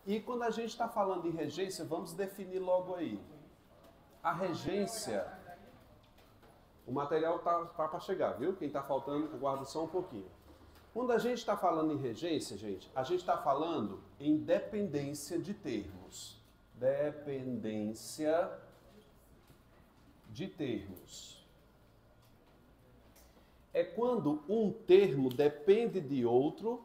E quando a gente está falando em regência, vamos definir logo aí. A regência, o material tá para chegar, viu? Quem está faltando, aguarda só um pouquinho. Quando a gente está falando em regência, gente, a gente está falando em dependência de termos. Dependência de termos. É quando um termo depende de outro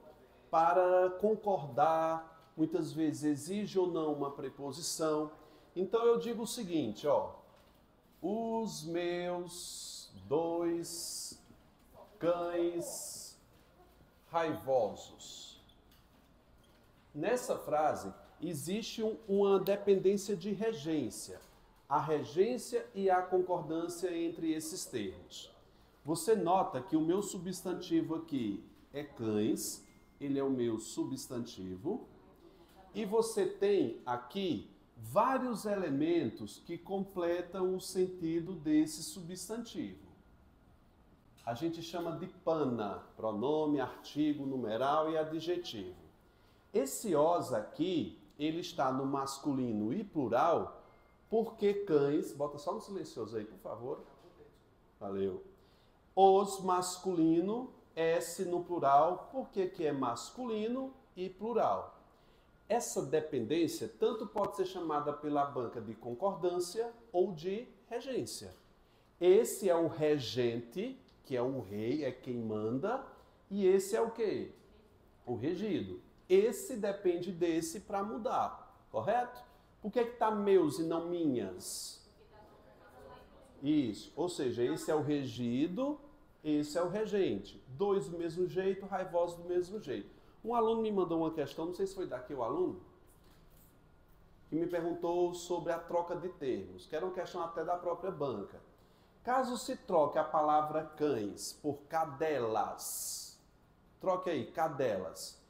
para concordar, muitas vezes exige ou não uma preposição. Então eu digo o seguinte, ó, os meus dois cães raivosos. Nessa frase existe uma dependência de regência, a regência e a concordância entre esses termos. Você nota que o meu substantivo aqui é cães, ele é o meu substantivo, e você tem aqui vários elementos que completam o sentido desse substantivo. A gente chama de pana, pronome, artigo, numeral e adjetivo. Esse os aqui, ele está no masculino e plural, porque cães, bota só no silencioso aí, por favor. Valeu. Os masculino, S no plural, porque que é masculino e plural. Essa dependência tanto pode ser chamada pela banca de concordância ou de regência. Esse é o regente, que é o rei, é quem manda, e esse é o quê? O regido. Esse depende desse para mudar, correto? Por que está meus e não minhas? Isso, ou seja, esse é o regido, esse é o regente. Dois do mesmo jeito, raivosos do mesmo jeito. Um aluno me mandou uma questão, não sei se foi daqui o aluno, que me perguntou sobre a troca de termos, que era uma questão até da própria banca. Caso se troque a palavra cães por cadelas, troque aí, cadelas.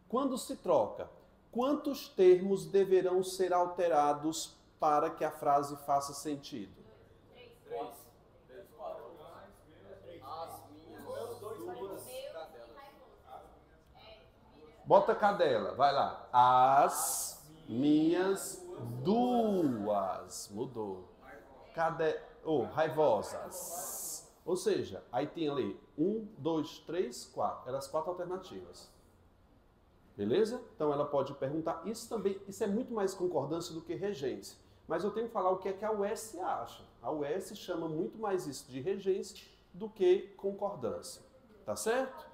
Quando se troca, quantos termos deverão ser alterados para que a frase faça sentido? Três. Bota cadela, vai lá. As minhas duas. Mudou. Raivosas. Ou seja, aí tem ali 1, 2, 3, 4. Eram as 4 alternativas. Beleza? Então ela pode perguntar. Isso é muito mais concordância do que regência. Mas eu tenho que falar o que é que a UES acha. A UES chama muito mais isso de regência do que concordância. Tá certo?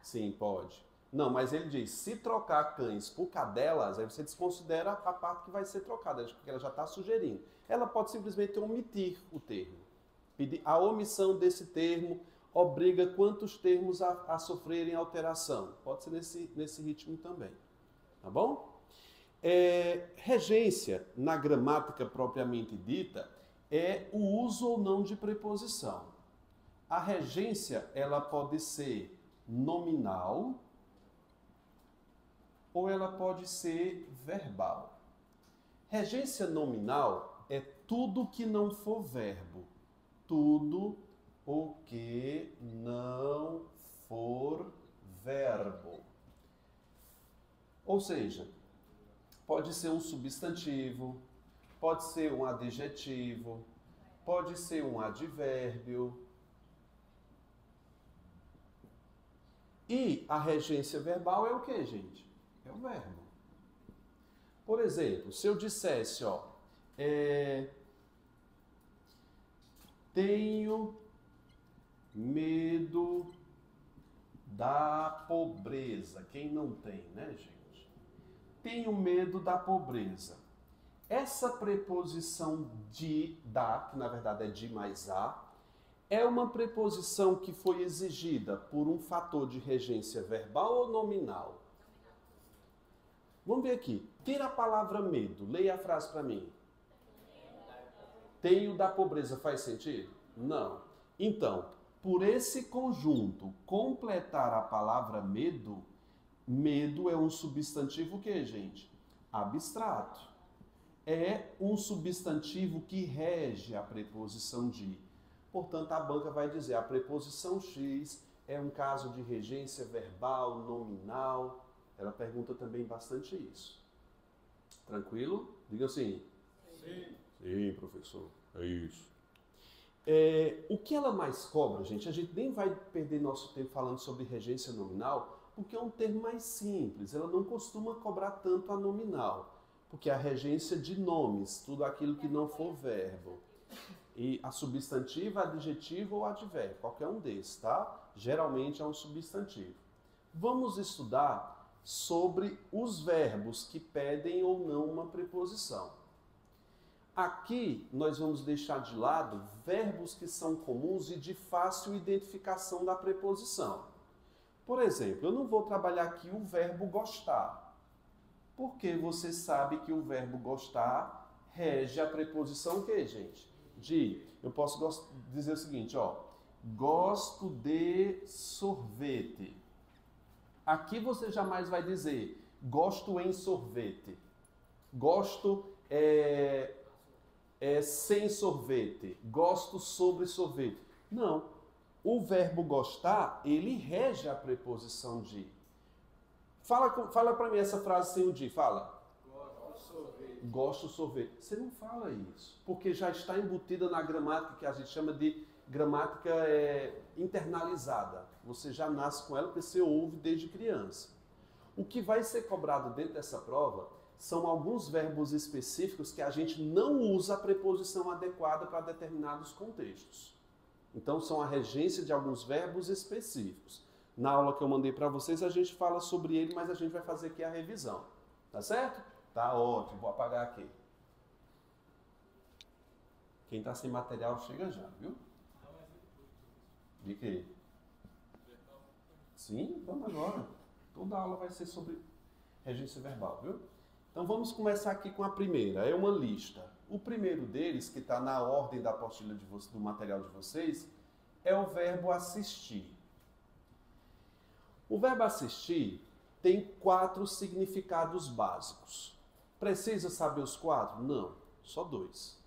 Sim, pode. Não, mas ele diz, se trocar cães por cadelas, aí você desconsidera a parte que vai ser trocada, porque ela já está sugerindo. Ela pode simplesmente omitir o termo. A omissão desse termo obriga quantos termos a sofrerem alteração. Pode ser nesse ritmo também. Tá bom? Regência, na gramática propriamente dita, é o uso ou não de preposição. A regência, ela pode ser nominal ou ela pode ser verbal. Regência nominal é tudo que não for verbo. Tudo o que não for verbo. Ou seja, pode ser um substantivo, pode ser um adjetivo, pode ser um advérbio. E a regência verbal é o que, gente? É o verbo. Por exemplo, se eu dissesse, ó, tenho medo da pobreza. Quem não tem, né, gente? Tenho medo da pobreza. Essa preposição de, da, que na verdade é de mais a, é uma preposição que foi exigida por um fator de regência verbal ou nominal? Vamos ver aqui. Tira a palavra medo. Leia a frase para mim. Tenho da pobreza faz sentido? Não. Então, por esse conjunto, completar a palavra medo, medo é um substantivo o quê, gente? Abstrato. É um substantivo que rege a preposição de. Portanto, a banca vai dizer a preposição X é um caso de regência verbal, nominal? Ela pergunta também bastante isso. Tranquilo? Diga assim. Sim. Sim, professor. É isso. O que ela mais cobra, gente, a gente nem vai perder nosso tempo falando sobre regência nominal, porque é um termo mais simples. Ela não costuma cobrar tanto a nominal, porque a regência de nomes, tudo aquilo que não for verbo. E a substantiva, adjetivo ou advérbio, qualquer um desses, tá? Geralmente é um substantivo. Vamos estudar sobre os verbos que pedem ou não uma preposição. Aqui nós vamos deixar de lado verbos que são comuns e de fácil identificação da preposição. Por exemplo, eu não vou trabalhar aqui o verbo gostar, porque você sabe que o verbo gostar rege a preposição o quê, gente? Eu posso dizer o seguinte, ó, gosto de sorvete. Aqui você jamais vai dizer gosto em sorvete, gosto sem sorvete, gosto sobre sorvete. Não, o verbo gostar, ele rege a preposição de. Fala para mim essa frase sem o de, fala. Gosto de sorvete. Você não fala isso, porque já está embutida na gramática que a gente chama de gramática internalizada. Você já nasce com ela porque você ouve desde criança. O que vai ser cobrado dentro dessa prova são alguns verbos específicos que a gente não usa a preposição adequada para determinados contextos. Então, são a regência de alguns verbos específicos. Na aula que eu mandei para vocês, a gente fala sobre ele, mas a gente vai fazer aqui a revisão. Tá certo? Tá ótimo, vou apagar aqui. Quem está sem material, chega já, viu? De quê? Sim, vamos agora. Toda aula vai ser sobre regência verbal, viu? Então vamos começar aqui com a primeira, é uma lista. O primeiro deles, que está na ordem da apostila do material de vocês, é o verbo assistir. O verbo assistir tem 4 significados básicos. Precisa saber os 4? Não, só 2.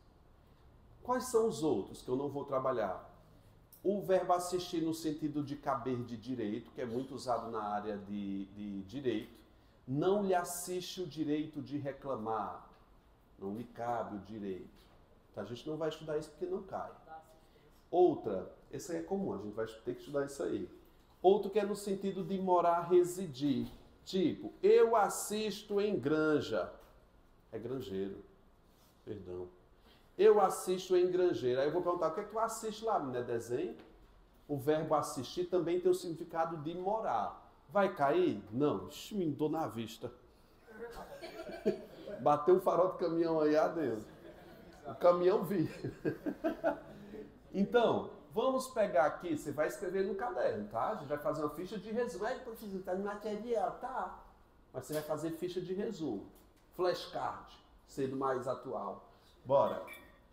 Quais são os outros que eu não vou trabalhar? O verbo assistir no sentido de caber de direito, que é muito usado na área de direito. Não lhe assiste o direito de reclamar. Não lhe cabe o direito. A gente não vai estudar isso porque não cai. Outra, essa aí é comum, a gente vai ter que estudar isso aí. Outro que é no sentido de morar, residir. Tipo, eu assisto em granja. É granjeiro. Perdão. Eu assisto em granjeiro. Aí eu vou perguntar, o que é que tu assiste lá, menina? É desenho? O verbo assistir também tem o significado de morar. Vai cair? Não. Ixi, me dou na vista. Bateu o farol do caminhão aí, adeus. O caminhão vi. Então, vamos pegar aqui, você vai escrever no caderno, tá? A gente vai fazer uma ficha de resumo. Aí, professor, tá no material, tá? Mas você vai fazer ficha de resumo. Flashcard, sendo mais atual. Bora.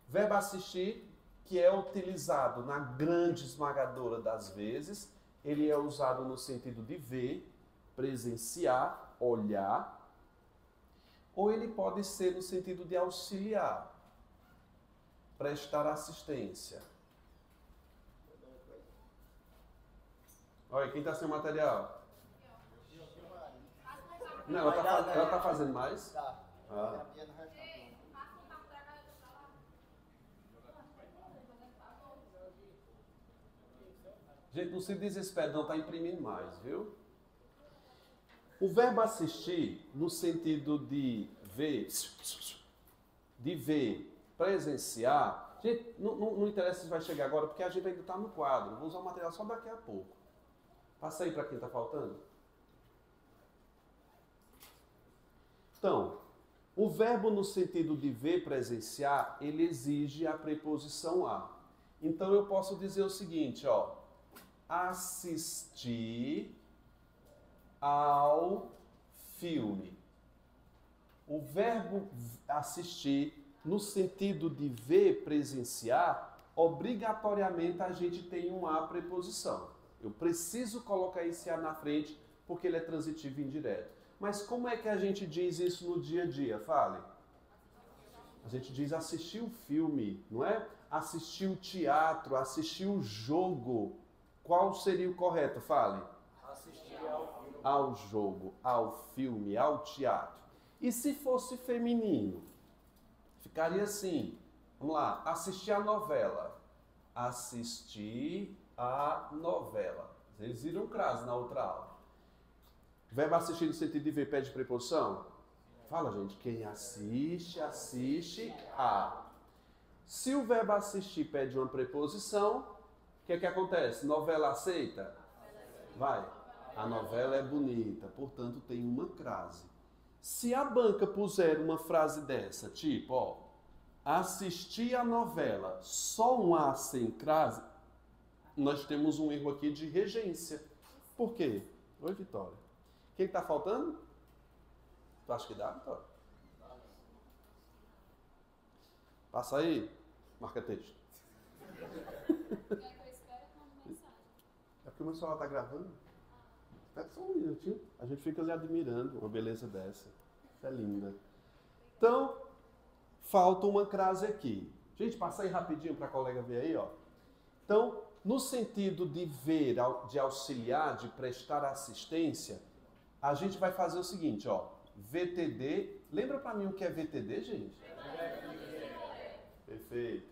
Verbo assistir, que é utilizado na grande esmagadora das vezes, ele é usado no sentido de ver, presenciar, olhar, ou ele pode ser no sentido de auxiliar, prestar assistência. Olha, quem está sem material? Não, ela tá fazendo mais? Tá. Ah. Gente, não se desespere, não está imprimindo mais, viu? O verbo assistir, no sentido de ver, presenciar, gente, não interessa se vai chegar agora, porque a gente ainda está no quadro. Vou usar o material só daqui a pouco. Passa aí para quem está faltando. Então, o verbo no sentido de ver, presenciar, ele exige a preposição a. Então eu posso dizer o seguinte, ó. Assistir ao filme. O verbo assistir, no sentido de ver, presenciar, obrigatoriamente a gente tem um a preposição. Eu preciso colocar esse a na frente porque ele é transitivo indireto. Mas como é que a gente diz isso no dia a dia? Fale. A gente diz assistir o filme, não é? Assistir o teatro, assistir o jogo. Qual seria o correto? Fale. Assistir ao filme. Ao jogo, ao filme, ao teatro. E se fosse feminino? Ficaria assim. Vamos lá. Assistir a novela. Assistir a novela. Vocês viram crase na outra aula. Verbo assistir no sentido de ver pede preposição? Fala, gente. Quem assiste, assiste a. Se o verbo assistir pede uma preposição, o que é que acontece? Novela aceita? Vai. A novela é bonita, portanto tem uma crase. Se a banca puser uma frase dessa, tipo, ó, assistir a novela, só um A sem crase, nós temos um erro aqui de regência. Por quê? Oi, Vitória. O que está faltando? Tu acha que dá, Vitória? Passa aí, marca texto. É porque o meu celular está gravando. Espera só um minutinho. A gente fica ali admirando uma beleza dessa. Isso é linda. Então, falta uma crase aqui. Gente, passa aí rapidinho para a colega ver aí, ó. Então, no sentido de ver, de auxiliar, de prestar assistência, a gente vai fazer o seguinte, ó. VTD. Lembra para mim o que é VTD, gente? Perfeito.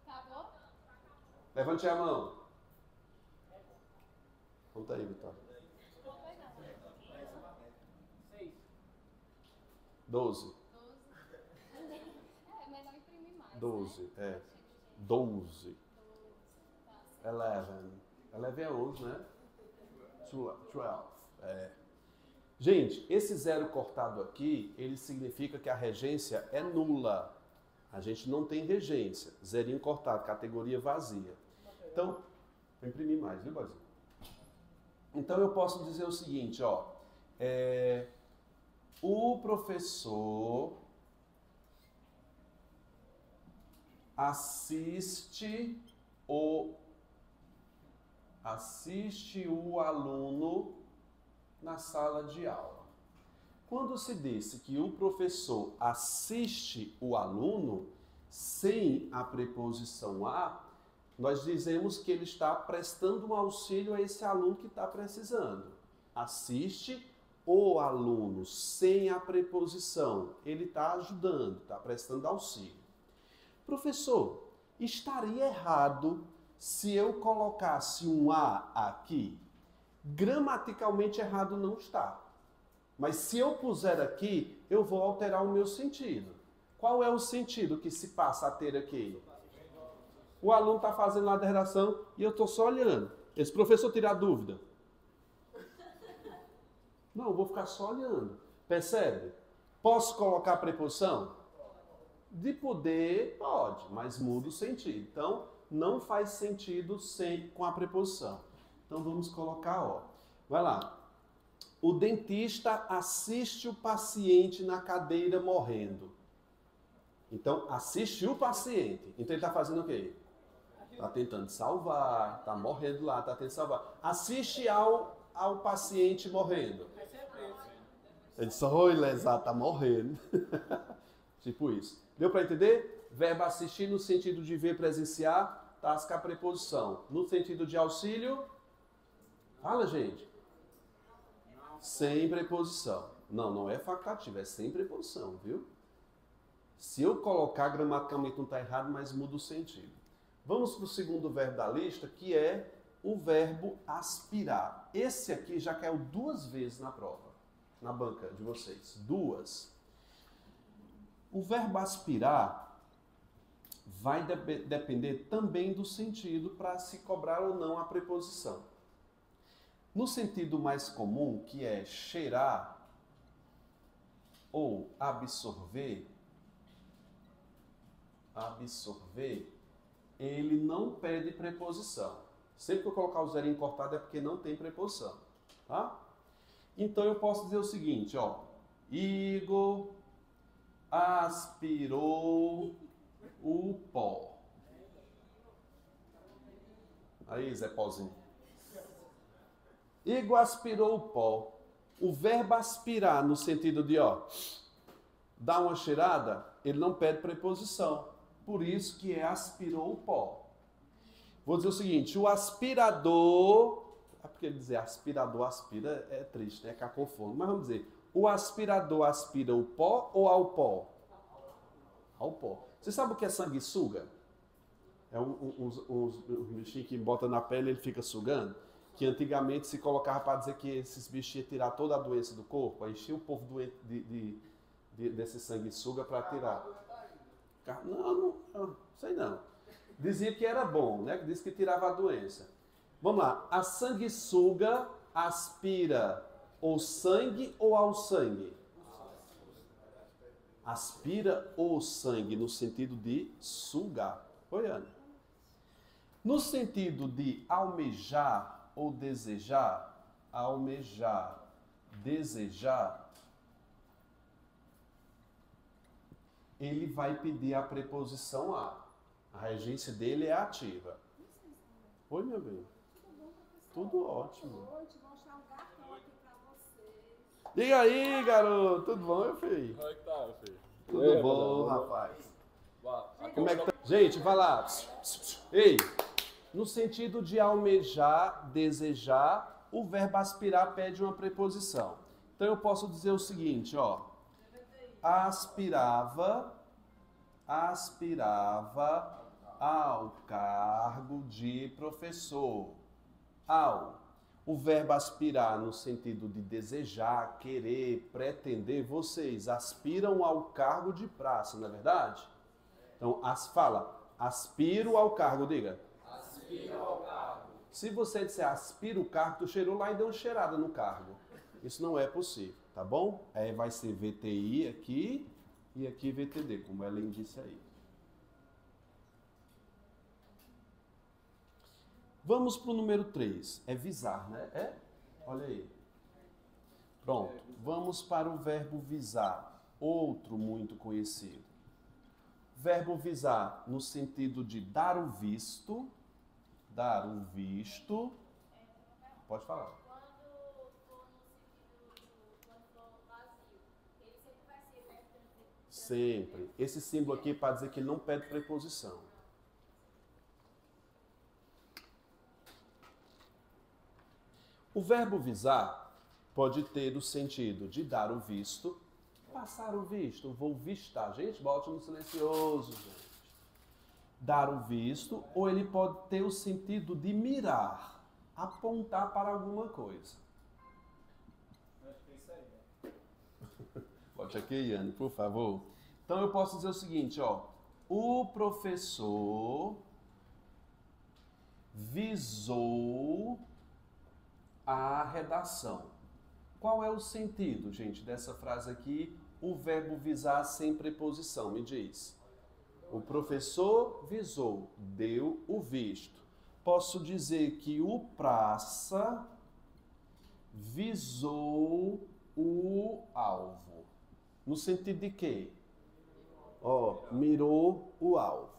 Acabou? Levante a mão. Conta aí, Vitória. 12. É melhor imprimir mais. 12, né? é. 12. 11. 11 é 11, né? 12. É. Gente, esse zero cortado aqui, ele significa que a regência é nula. A gente não tem regência. Zerinho cortado, categoria vazia. Então, vou imprimir mais, viu, Boizinho? Então, eu posso dizer o seguinte, ó. O professor assiste o aluno na sala de aula. Quando se disse que o professor assiste o aluno, sem a preposição a, nós dizemos que ele está prestando um auxílio a esse aluno que está precisando. Assiste o aluno, sem a preposição. Ele está ajudando, está prestando auxílio. Professor, estaria errado se eu colocasse um a aqui? Gramaticalmente errado não está. Mas se eu puser aqui, eu vou alterar o meu sentido. Qual é o sentido que se passa a ter aqui? O aluno está fazendo lá a redação e eu estou só olhando. Esse professor tirar dúvida. Não, eu vou ficar só olhando. Percebe? Posso colocar a preposição? De poder, pode, mas muda o sentido. Então, não faz sentido com a preposição. Então, vamos colocar, ó. Vai lá. O dentista assiste o paciente na cadeira morrendo. Então, assiste o paciente. Então, ele está fazendo o quê? Está tentando salvar, está morrendo lá, está tentando salvar. Assiste ao paciente morrendo. Ele disse, oi, Lesá, está morrendo. Tipo isso. Deu para entender? Verbo assistir no sentido de ver, presenciar, tasca a preposição. No sentido de auxílio, fala, gente. Sem preposição. Não, não é facultativo, é sem preposição, viu? Se eu colocar, gramaticalmente não está errado, mas muda o sentido. Vamos para o segundo verbo da lista, que é o verbo aspirar. Esse aqui já caiu 2 vezes na prova, na banca de vocês. 2. O verbo aspirar vai depender também do sentido para se cobrar ou não a preposição. No sentido mais comum, que é cheirar ou absorver, ele não pede preposição. Sempre que eu colocar o zerinho cortado é porque não tem preposição, tá? Então eu posso dizer o seguinte, ó. Igor aspirou o pó. Aí, Zé Pozinho. Igor aspirou o pó. O verbo aspirar no sentido de, ó, dar uma cheirada, ele não pede preposição. Por isso que é aspirou o pó. Vou dizer o seguinte, o aspirador... É porque dizer aspirador aspira é triste, né? Cacofone. Mas vamos dizer, o aspirador aspira o pó ou ao pó? Ao pó. Você sabe o que é sanguessuga? É uns bichinhos que bota na pele e ele fica sugando. Que antigamente se colocava para dizer que esses bichos iam tirar toda a doença do corpo. Aí enchia o povo doente desse sanguessuga para tirar. Não, sei não. Dizia que era bom, né? Diz que tirava a doença. Vamos lá. A sanguessuga aspira o sangue ou ao sangue? Aspira o sangue no sentido de sugar. Oi, Ana. No sentido de almejar ou desejar, almejar, desejar, ele vai pedir a preposição a. A regência dele é ativa. Oi, meu bem. Tudo ótimo. Diga aí, garoto. Tudo bom, meu filho? Como é que tá, meu filho? Tudo bom, rapaz. Como é que tá? Gente, vai lá. Ei, no sentido de almejar, desejar, o verbo aspirar pede uma preposição. Então eu posso dizer o seguinte, ó. Aspirava ao cargo de professor. O verbo aspirar no sentido de desejar, querer, pretender, vocês aspiram ao cargo de praça, não é verdade? Então, fala, aspiro ao cargo, diga. Aspiro ao cargo. Se você disser aspiro o cargo, tu cheirou lá e deu uma cheirada no cargo. Isso não é possível, tá bom? Aí vai ser VTI aqui e aqui VTD, como ela disse aí. Vamos para o número 3. É visar, né? É? Olha aí. Pronto. Vamos para o verbo visar. Outro muito conhecido. Verbo visar no sentido de dar o visto. Dar o visto. Pode falar. Quando for no sentido quando for vazio, ele sempre vai ser verbo. Sempre. Esse símbolo aqui é para dizer que ele não pede preposição. O verbo visar pode ter o sentido de dar o visto, passar o visto, vou vistar. Gente, bote no silencioso, gente. Dar o visto, ou ele pode ter o sentido de mirar, apontar para alguma coisa. Acho que é isso aí, né? Bote aqui, Iane, por favor. Então eu posso dizer o seguinte, ó. O professor visou a redação. Qual é o sentido, gente, dessa frase aqui? O verbo visar sem preposição, me diz. O professor visou, deu o visto. Posso dizer que o praça visou o alvo. No sentido de quê? Mirou o alvo.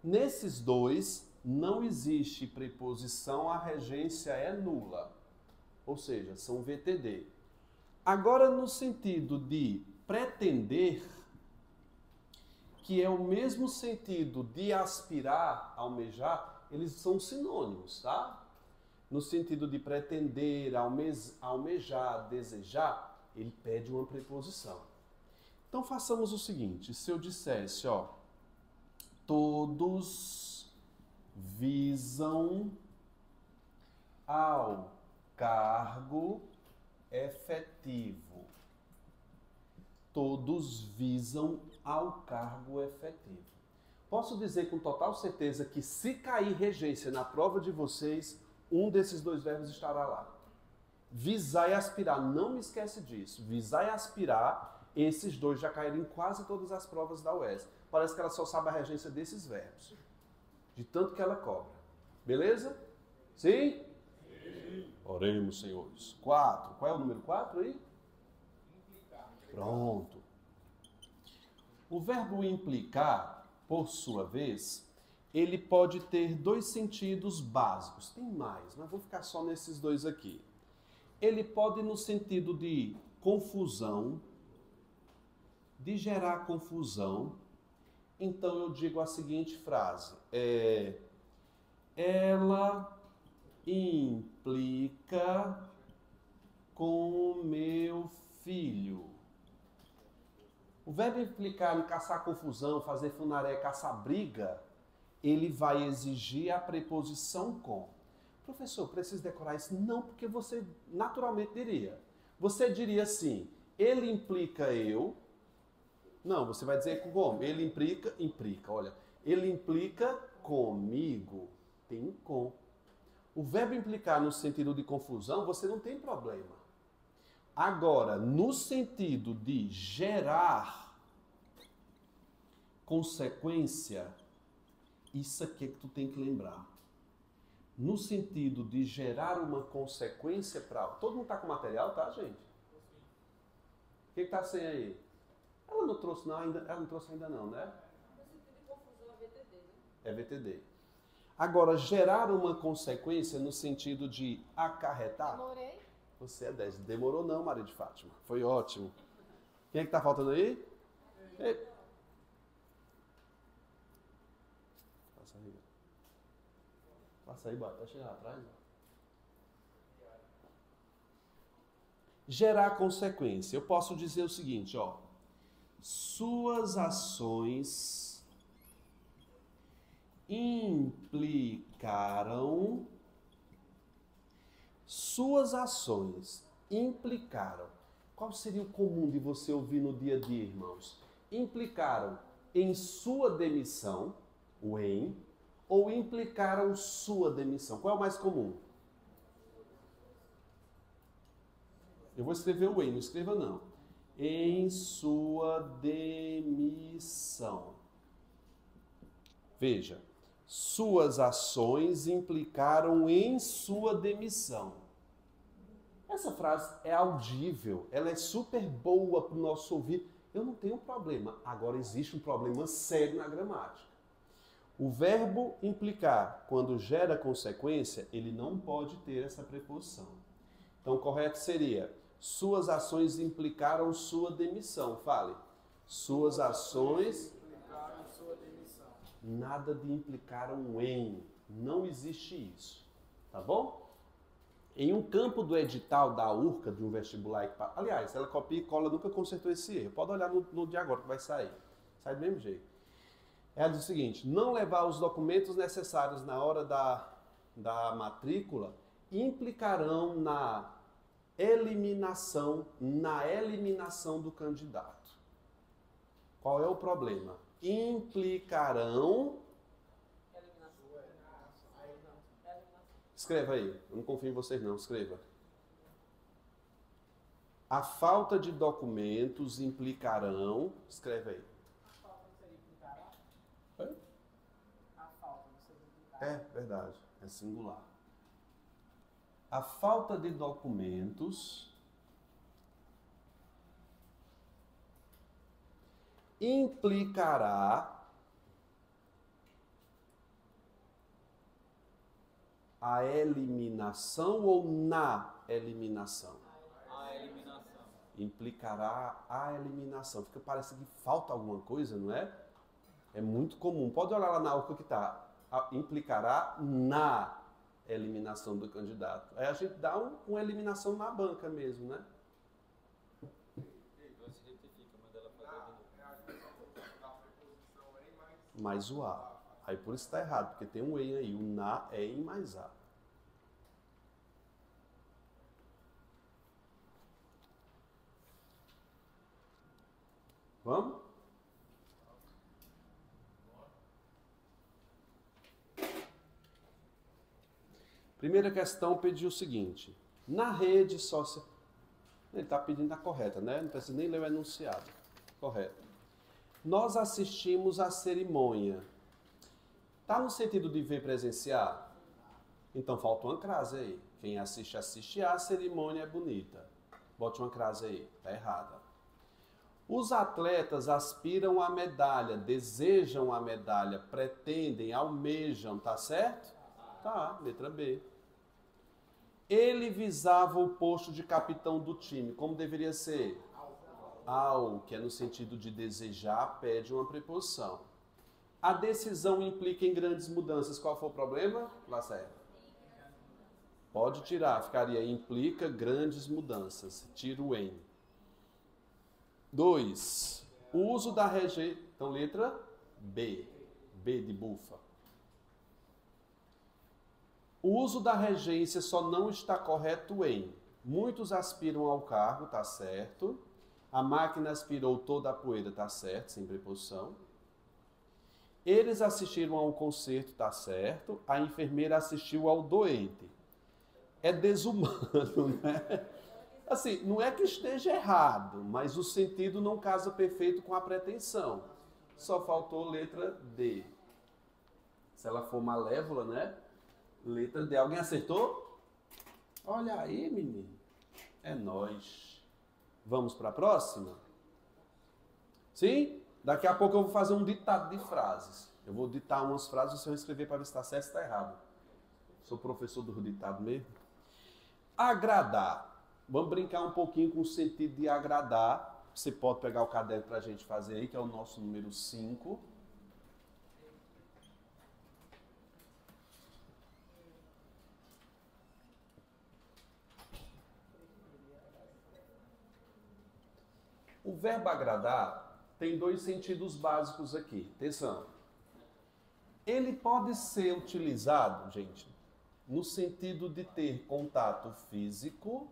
Nesses dois, não existe preposição, a regência é nula. Ou seja, são VTD. Agora, no sentido de pretender, que é o mesmo sentido de aspirar, almejar, eles são sinônimos, tá? No sentido de pretender, almejar, desejar, ele pede uma preposição. Então, façamos o seguinte, se eu dissesse, ó, todos visam ao cargo efetivo. Todos visam ao cargo efetivo. Posso dizer com total certeza que se cair regência na prova de vocês, um desses dois verbos estará lá. Visar e aspirar, não me esquece disso. Visar e aspirar, esses dois já caíram em quase todas as provas da UES. Parece que ela só sabe a regência desses verbos. De tanto que ela cobra. Beleza? Sim? Oremos, senhores. 4. Qual é o número 4 aí? Implicar. Pronto. O verbo implicar, por sua vez, ele pode ter dois sentidos básicos. Tem mais, mas vou ficar só nesses dois aqui. Ele pode no sentido de confusão, de gerar confusão. Então eu digo a seguinte frase. ela implica com meu filho. O verbo implicar em caçar confusão, fazer funaré, caçar briga, ele vai exigir a preposição com. Professor, preciso decorar isso? Não, porque você naturalmente diria. Você diria assim, ele implica eu. Não, você vai dizer como? Ele implica, olha. Ele implica comigo. Tem um com. O verbo implicar no sentido de confusão, você não tem problema. Agora, no sentido de gerar consequência, isso aqui é que tu tem que lembrar. No sentido de gerar uma consequência para... Todo mundo tá com material, tá, gente? O que tá sem aí? Ela não trouxe não, ainda, ela não trouxe ainda não, né? No sentido de confusão é VTD, né? É VTD. Agora, gerar uma consequência no sentido de acarretar... Demorei. Você é 10. Demorou não, Maria de Fátima. Foi ótimo. Quem é que tá faltando aí? Ei. Passa aí. Passa aí, vai chegar atrás. Gerar consequência. Eu posso dizer o seguinte, ó. Suas ações implicaram... Suas ações implicaram. Qual seria o comum de você ouvir no dia a dia, irmãos? Implicaram em sua demissão, o em, ou implicaram sua demissão? Qual é o mais comum? Eu vou escrever o em, não escreva não. Em sua demissão. Veja. Suas ações implicaram em sua demissão. Essa frase é audível, ela é super boa para o nosso ouvido. Eu não tenho problema. Agora existe um problema sério na gramática. O verbo implicar, quando gera consequência, ele não pode ter essa preposição. Então, o correto seria, suas ações implicaram sua demissão. Fale. Suas ações... Nada de implicaram em. Não existe isso. Tá bom? Em um campo do edital da URCA, de um vestibular... Aliás, ela copia e cola, nunca consertou esse erro. Pode olhar no de agora que vai sair. Sai do mesmo jeito. Ela diz o seguinte, não levar os documentos necessários na hora da matrícula implicarão na eliminação do candidato. Qual é o problema? Implicarão... Escreva aí, eu não confio em vocês não, escreva. A falta de documentos implicarão... Escreve aí. A falta seria implicará? É? A falta seria implicará? É verdade, é singular. A falta de documentos implicará a eliminação ou na eliminação? A eliminação. Implicará a eliminação. Fica parecendo que falta alguma coisa, não é? É muito comum. Pode olhar lá na URCA que está. Implicará na eliminação do candidato. Aí a gente dá uma eliminação na banca mesmo, né? Mais o a. Aí por isso está errado, porque tem um em aí. O na é em mais a. Vamos? Primeira questão pediu o seguinte. Na rede social... Ele está pedindo a correta, né? Não precisa nem ler o enunciado. Correto. Nós assistimos à cerimônia. Está no sentido de ver presenciar? Então falta uma crase aí. Quem assiste, assiste à cerimônia é bonita. Bote uma crase aí. Está errada. Os atletas aspiram à medalha, desejam a medalha, pretendem, almejam. Tá certo? Tá, letra B. Ele visava o posto de capitão do time. Como deveria ser? Ao, que é no sentido de desejar, pede uma preposição. A decisão implica em grandes mudanças. Qual foi o problema, Lacerda? Pode tirar, ficaria implica grandes mudanças. Tira o em. 2. O uso da regência. Então, letra B. B de bufa. O uso da regência só não está correto em: muitos aspiram ao cargo, tá certo. A máquina aspirou toda a poeira, tá certo, sem preposição. Eles assistiram ao concerto, tá certo. A enfermeira assistiu ao doente. É desumano, né? Assim, não é que esteja errado, mas o sentido não casa perfeito com a pretensão. Só faltou letra D. Se ela for malévola, né? Letra D. Alguém acertou? Olha aí, menino. É nóis. Vamos para a próxima? Sim? Daqui a pouco eu vou fazer um ditado de frases. Eu vou ditar umas frases e você vai escrever para ver se está certo ou está errado. Sou professor do ditado mesmo. Agradar. Vamos brincar um pouquinho com o sentido de agradar. Você pode pegar o caderno para a gente fazer aí, que é o nosso número 5. O verbo agradar tem dois sentidos básicos aqui. Atenção. Ele pode ser utilizado, gente, no sentido de ter contato físico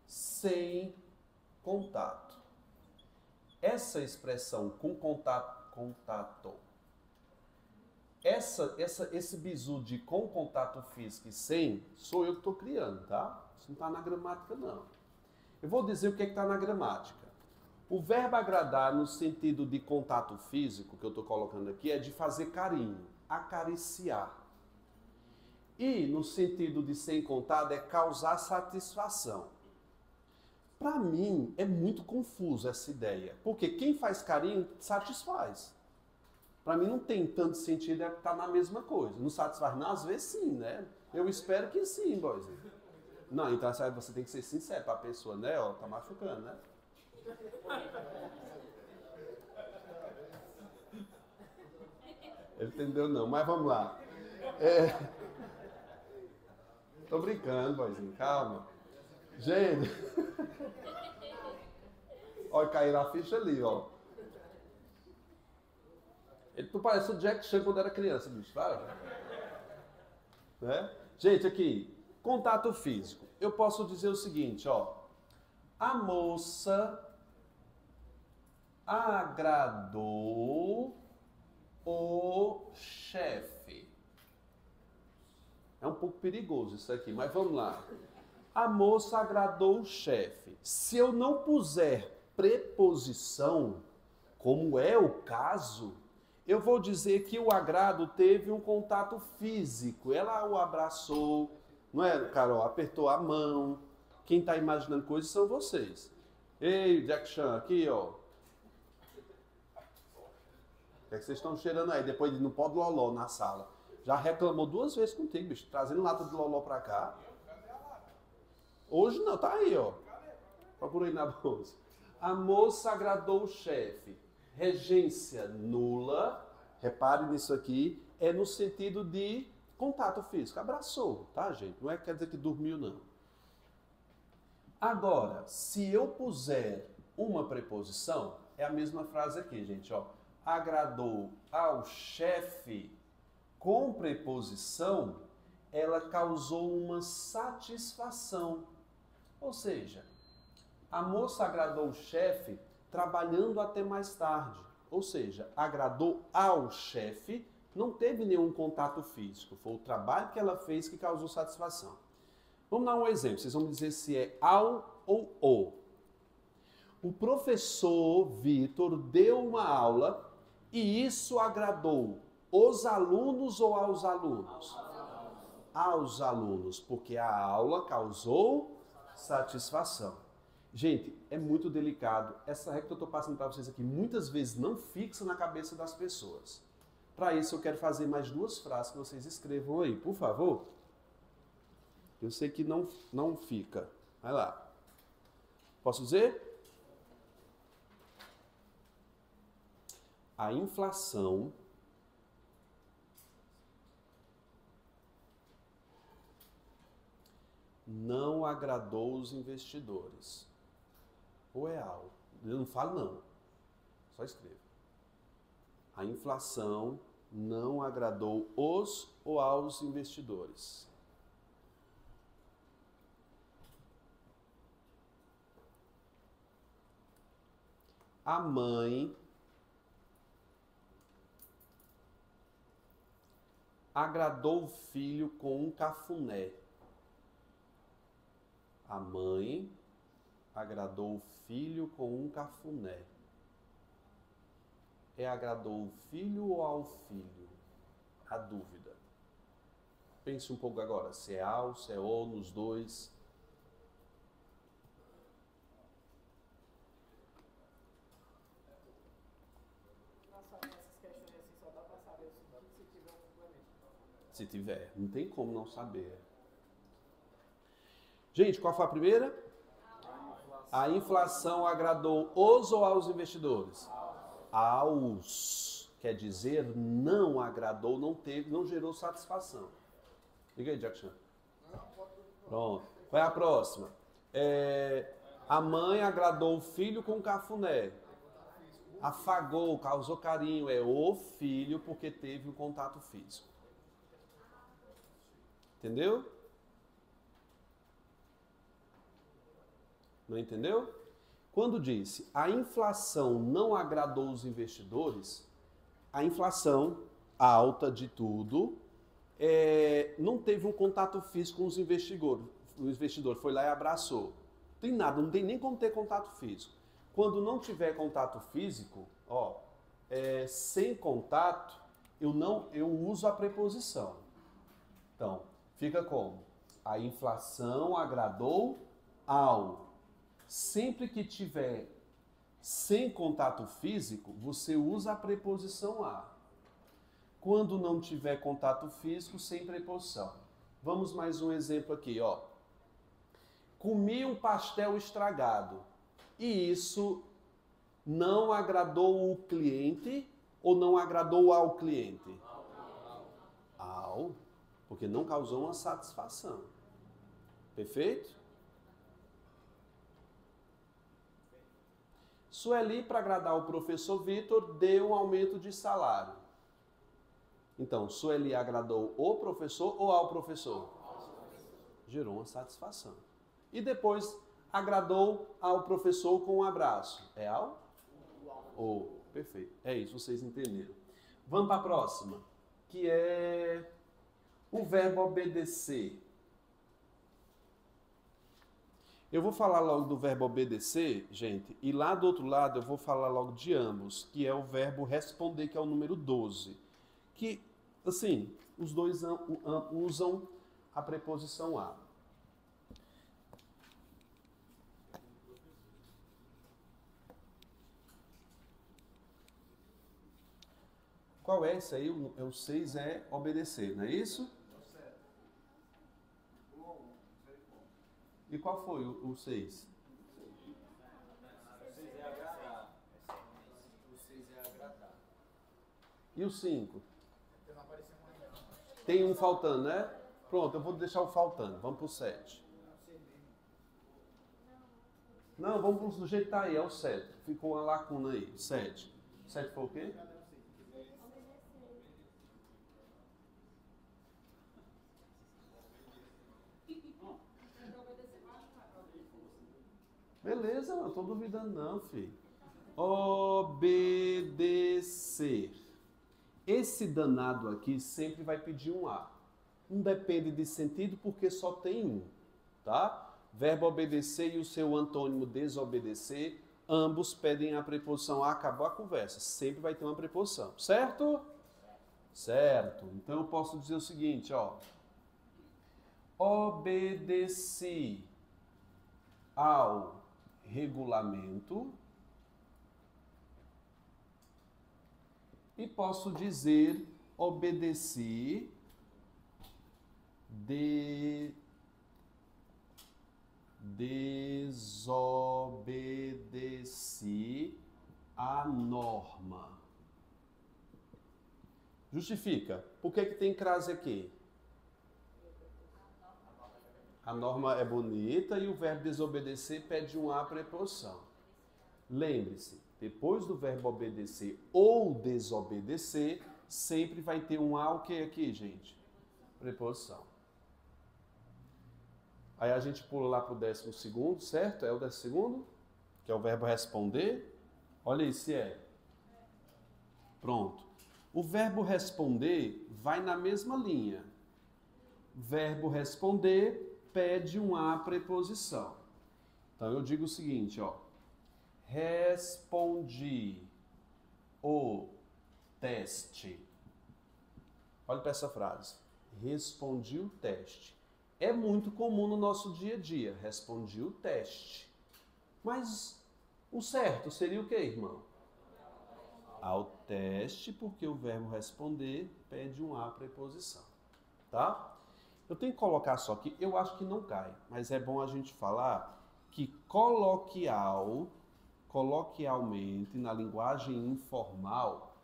sem contato. Essa expressão com contato, esse bizu de com contato físico e sem, sou eu que estou criando, tá? Isso não está na gramática, não. Eu vou dizer o que está na gramática. O verbo agradar, no sentido de contato físico, que eu estou colocando aqui, é de fazer carinho, acariciar. E, no sentido de sem contato, é causar satisfação. Para mim, é muito confuso essa ideia, porque quem faz carinho satisfaz. Para mim não tem tanto sentido, é que tá na mesma coisa. Não satisfaz, não? Às vezes sim, né? Eu espero que sim, boyzinho. Não, então você tem que ser sincero para a pessoa, né? Ó, tá machucando, né? Ele entendeu não, mas vamos lá. Tô brincando, boyzinho, calma. Gente, olha, caiu a ficha ali, ó. Tu parece o Jack Chan quando era criança, bicho, para. Né? Gente, aqui, contato físico. Eu posso dizer o seguinte, ó. A moça agradou o chefe. É um pouco perigoso isso aqui, mas vamos lá. A moça agradou o chefe. Se eu não puser preposição, como é o caso, eu vou dizer que o agrado teve um contato físico. Ela o abraçou, não é, Carol? Apertou a mão. Quem está imaginando coisas são vocês. Ei, Jack Chan, aqui, ó. O que é que vocês estão cheirando aí? Depois de não pode loló na sala. Já reclamou 2 vezes contigo, bicho. Trazendo lata de loló pra cá. Hoje não, tá aí, ó. Procura aí na bolsa. A moça agradou o chefe. Regência nula, repare nisso aqui, é no sentido de contato físico. Abraçou, tá, gente? Não é que quer dizer que dormiu, não. Agora, se eu puser uma preposição, é a mesma frase aqui, gente, ó. Agradou ao chefe com preposição, ela causou uma satisfação. Ou seja, a moça agradou o chefe trabalhando até mais tarde. Ou seja, agradou ao chefe, não teve nenhum contato físico. Foi o trabalho que ela fez que causou satisfação. Vamos dar um exemplo. Vocês vão me dizer se é ao ou o. O professor Vitor deu uma aula e isso agradou os alunos ou aos alunos? Aos alunos, porque a aula causou satisfação. Gente, é muito delicado. Essa regra que eu estou passando para vocês aqui, muitas vezes não fixa na cabeça das pessoas. Para isso, eu quero fazer mais 2 frases que vocês escrevam aí, por favor. Eu sei que não fica. Vai lá. Posso dizer? A inflação não agradou os investidores. Ou é ao. Eu não falo não. Só escreva. A inflação não agradou os ou aos investidores. A mãe agradou o filho com um cafuné. A mãe agradou o filho com um cafuné. É agradou o filho ou ao filho? A dúvida. Pense um pouco agora, se é ao, se é ou, nos dois. Essas questões assim só dá para saber o sentido se tiver um complemento. Se tiver, não tem como não saber. Gente, qual foi a primeira? A inflação agradou os ou aos investidores? Aos. Quer dizer, não agradou, não teve, não gerou satisfação. Liga aí, Jackson. Pronto. Vai a próxima. A mãe agradou o filho com cafuné. Afagou, causou carinho. É o filho porque teve o contato físico. Entendeu? Não entendeu? Quando disse a inflação não agradou os investidores, a inflação alta de tudo não teve um contato físico com os investidores. O investidor foi lá e abraçou. Não tem nada, não tem nem como ter contato físico. Quando não tiver contato físico, sem contato, eu uso a preposição. Então, fica como? A inflação agradou ao. Sempre que tiver sem contato físico, você usa a preposição a. Quando não tiver contato físico, sem preposição. Vamos mais um exemplo aqui, ó. Comi um pastel estragado. E isso não agradou o cliente ou não agradou ao cliente? Ao, porque não causou uma satisfação. Perfeito? Sueli, para agradar o professor Vitor, deu um aumento de salário. Então, Sueli agradou o professor ou ao professor? Gerou uma satisfação. E depois agradou ao professor com um abraço. É ao? Ou. Perfeito. É isso, vocês entenderam. Vamos para a próxima, que é o verbo obedecer. Eu vou falar logo do verbo obedecer, gente, e lá do outro lado eu vou falar logo de ambos, que é o verbo responder, que é o número 12. Que, assim, os dois usam a preposição a. Qual é esse aí? O 6 é obedecer, não é isso? E qual foi o 6? O 6 é agradar. O 6 é agradar. E o 5? Tem um faltando, né? Pronto, eu vou deixar o faltando. Vamos pro 7. Não, vamos do jeito que tá aí, é o 7. Ficou uma lacuna aí. 7. 7 foi o quê? Beleza, não tô duvidando não, filho. Obedecer. Esse danado aqui sempre vai pedir um A. Não depende de sentido porque só tem um, tá? Verbo obedecer e o seu antônimo desobedecer, ambos pedem a preposição a, acabou a conversa. Sempre vai ter uma preposição, certo? Certo. Então eu posso dizer o seguinte, ó. Obedeci ao regulamento e posso dizer obedeci desobedeci a norma. Justifica. Por que tem crase aqui? A norma é bonita e o verbo desobedecer pede um A preposição. Lembre-se, depois do verbo obedecer ou desobedecer, sempre vai ter um A o que aqui, gente? Preposição. Aí a gente pula lá para o 12º, certo? É o 12º, que é o verbo responder. Olha aí se é. Pronto. O verbo responder vai na mesma linha. Verbo responder pede um A preposição. Então eu digo o seguinte, ó. Respondi o teste. Olha para essa frase. Respondi o teste. É muito comum no nosso dia a dia. Respondi o teste. Mas o certo seria o quê, irmão? Ao teste, porque o verbo responder pede um A preposição. Tá? Eu tenho que colocar só que eu acho que não cai, mas é bom a gente falar que coloquialmente, na linguagem informal,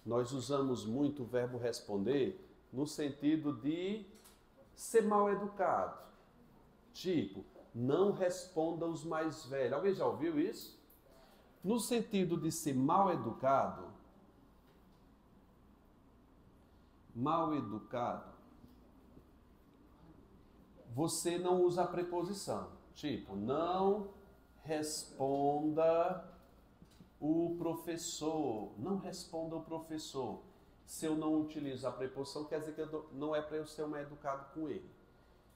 nós usamos muito o verbo responder no sentido de ser mal educado. Tipo, não responda os mais velhos. Alguém já ouviu isso? No sentido de ser mal educado, você não usa a preposição. Tipo, não responda o professor. Não responda o professor. Se eu não utilizo a preposição, quer dizer que não é para eu ser um educado com ele.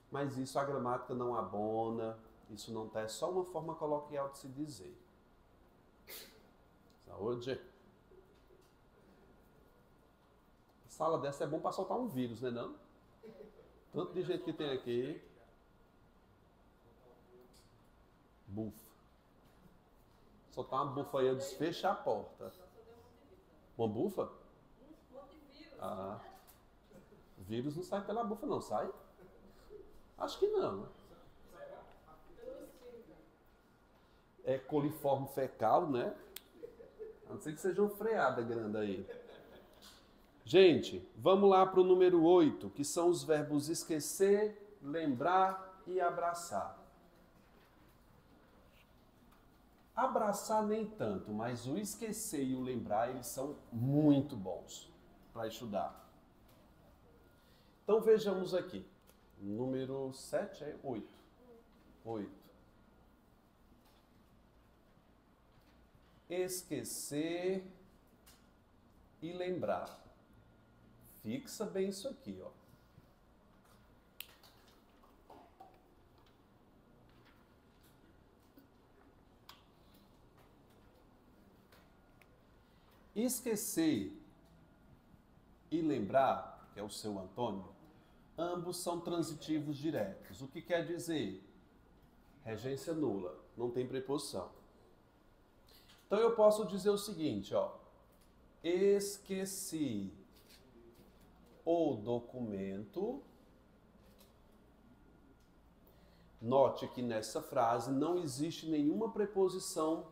Mas isso a gramática não abona, isso não está, é só uma forma coloquial de se dizer. Saúde. Sala dessa é bom para soltar um vírus, né não? Tanto de gente que tem aqui. Bufa. Soltar uma bufa aí, eu desfecho a porta. Uma bufa? Ah. Vírus não sai pela bufa não, sai? Acho que não. É coliforme fecal, né? A não ser que seja uma freada grande aí. Gente, vamos lá para o número 8, que são os verbos esquecer, lembrar e abraçar. Abraçar nem tanto, mas o esquecer e o lembrar, eles são muito bons para estudar. Então vejamos aqui. Número 7 é 8. 8. Esquecer e lembrar. Fixa bem isso aqui, ó. Esquecer e lembrar, que é o seu Antônio, ambos são transitivos diretos. O que quer dizer? Regência nula, não tem preposição. Então eu posso dizer o seguinte, ó. Esqueci o documento. Note que nessa frase não existe nenhuma preposição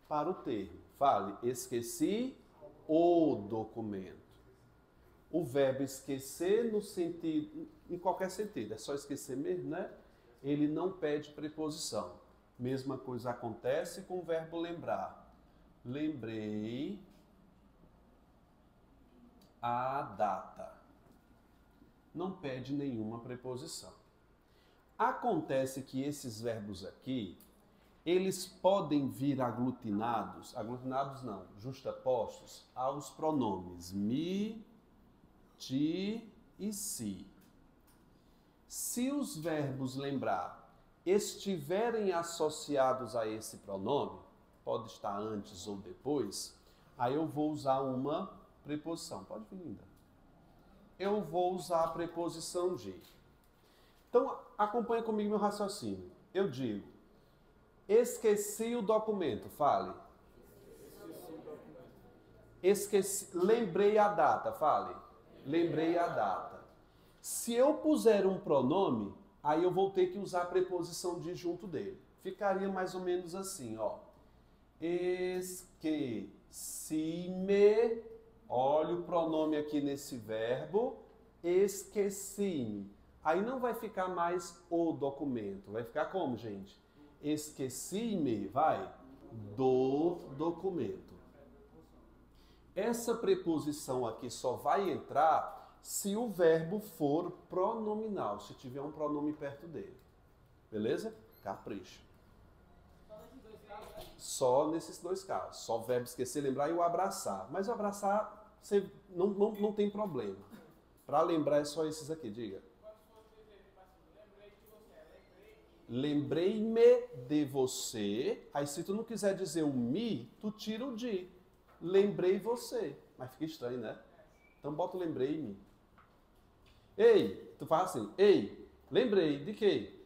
para o termo. Fale, esqueci o documento. O verbo esquecer no sentido, em qualquer sentido, é só esquecer mesmo, né? Ele não pede preposição. Mesma coisa acontece com o verbo lembrar. Lembrei a data. Não pede nenhuma preposição. Acontece que esses verbos aqui, eles podem vir aglutinados não, justapostos aos pronomes me, ti e si. Se os verbos lembrar estiverem associados a esse pronome, pode estar antes ou depois, aí eu vou usar uma preposição. Pode vir, linda. Eu vou usar a preposição de. Então, acompanha comigo meu raciocínio. Eu digo, esqueci o documento. Fale. Esqueci, lembrei a data. Fale. Lembrei a data. Se eu puser um pronome, aí eu vou ter que usar a preposição de junto dele. Ficaria mais ou menos assim, ó. Esqueci-me. Olha o pronome aqui nesse verbo, esqueci-me. Aí não vai ficar mais o documento, vai ficar como, gente? Esqueci-me, vai, do documento. Essa preposição aqui só vai entrar se o verbo for pronominal, se tiver um pronome perto dele. Beleza? Capricho. Só nesses dois casos. Só o verbo esquecer, lembrar e o abraçar. Mas o abraçar você não tem problema. Para lembrar é só esses aqui, diga. Lembrei-me de você. Aí se tu não quiser dizer o me, tu tira o de. Lembrei você. Mas fica estranho, né? Então bota o lembrei-me. Ei, tu faz assim. Ei, lembrei de quê?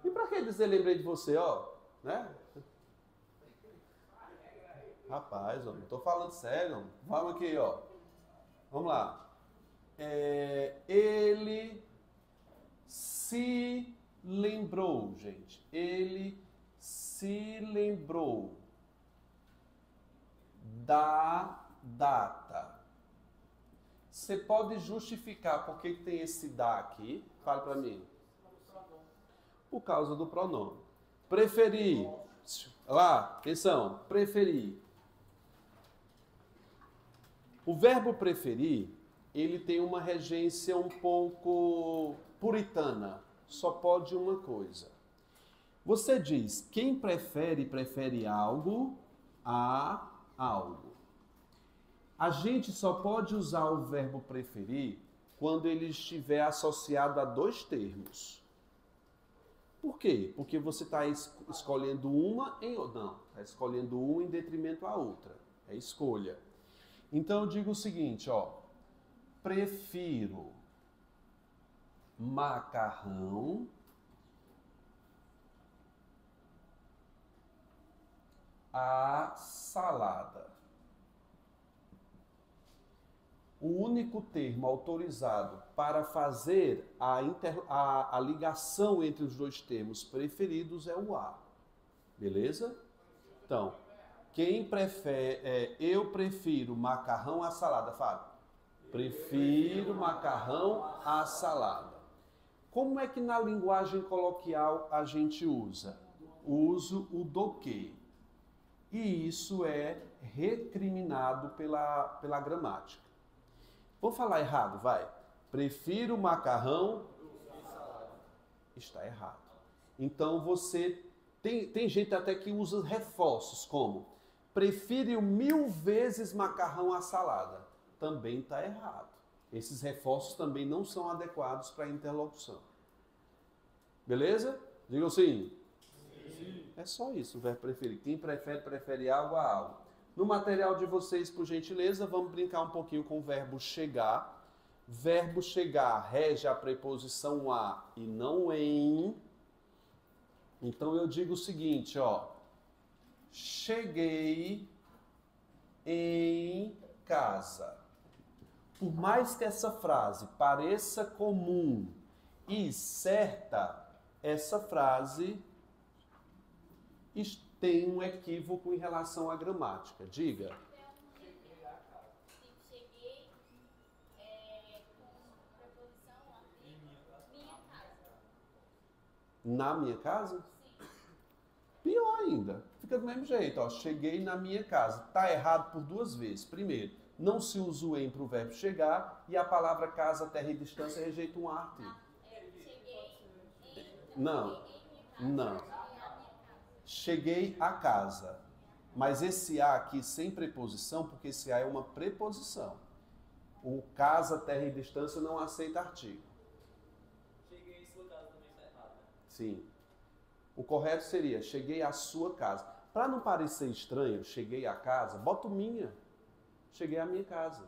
E pra que dizer lembrei de você, ó? Né? Rapaz, ó, não tô falando sério, não. Vamos aqui, ó. Vamos lá. Ele se lembrou, gente. Ele se lembrou da data. Você pode justificar por que tem esse da aqui? Fale para mim. Por causa do pronome. Preferir. Lá, atenção. Preferir. O verbo preferir, ele tem uma regência um pouco puritana. Só pode uma coisa. Você diz, quem prefere, prefere algo a algo. A gente só pode usar o verbo preferir quando ele estiver associado a dois termos. Por quê? Porque você está escolhendo uma em... Não, está escolhendo uma em detrimento à outra. É escolha. Então eu digo o seguinte, ó. Prefiro macarrão a salada. O único termo autorizado para fazer a ligação entre os dois termos preferidos é o a. Beleza? Então, quem prefere... eu prefiro macarrão à salada, Fábio. Prefiro macarrão à salada. Como é que na linguagem coloquial a gente usa? Uso o do que. E isso é recriminado pela gramática. Vou falar errado, vai. Prefiro macarrão. Está errado. Então você... Tem gente até que usa reforços, como prefiro 1000 vezes macarrão à salada. Também está errado. Esses reforços também não são adequados para a interlocução. Beleza? Digam sim. É só isso, o verbo preferir. Quem prefere, prefere algo a algo. No material de vocês, por gentileza, vamos brincar um pouquinho com o verbo chegar. Verbo chegar rege a preposição a e não em. Então eu digo o seguinte, ó. Cheguei em casa. Por mais que essa frase pareça comum e certa, essa frase tem um equívoco em relação à gramática. Diga. Cheguei com preposição minha casa. Na minha casa? Sim. Pior ainda. Fica do mesmo jeito, ó. Cheguei na minha casa. Tá errado por duas vezes. Primeiro, não se usa o em para o verbo chegar e a palavra casa, terra e distância rejeita um artigo. Cheguei Não. em minha casa. Não. Cheguei a casa. Mas esse a aqui sem preposição, porque esse a é uma preposição. O casa, terra e distância não aceita artigo. Cheguei em sua casa também está errado, né? Sim. O correto seria cheguei à sua casa. Para não parecer estranho, cheguei à casa, bota o minha. Cheguei à minha casa.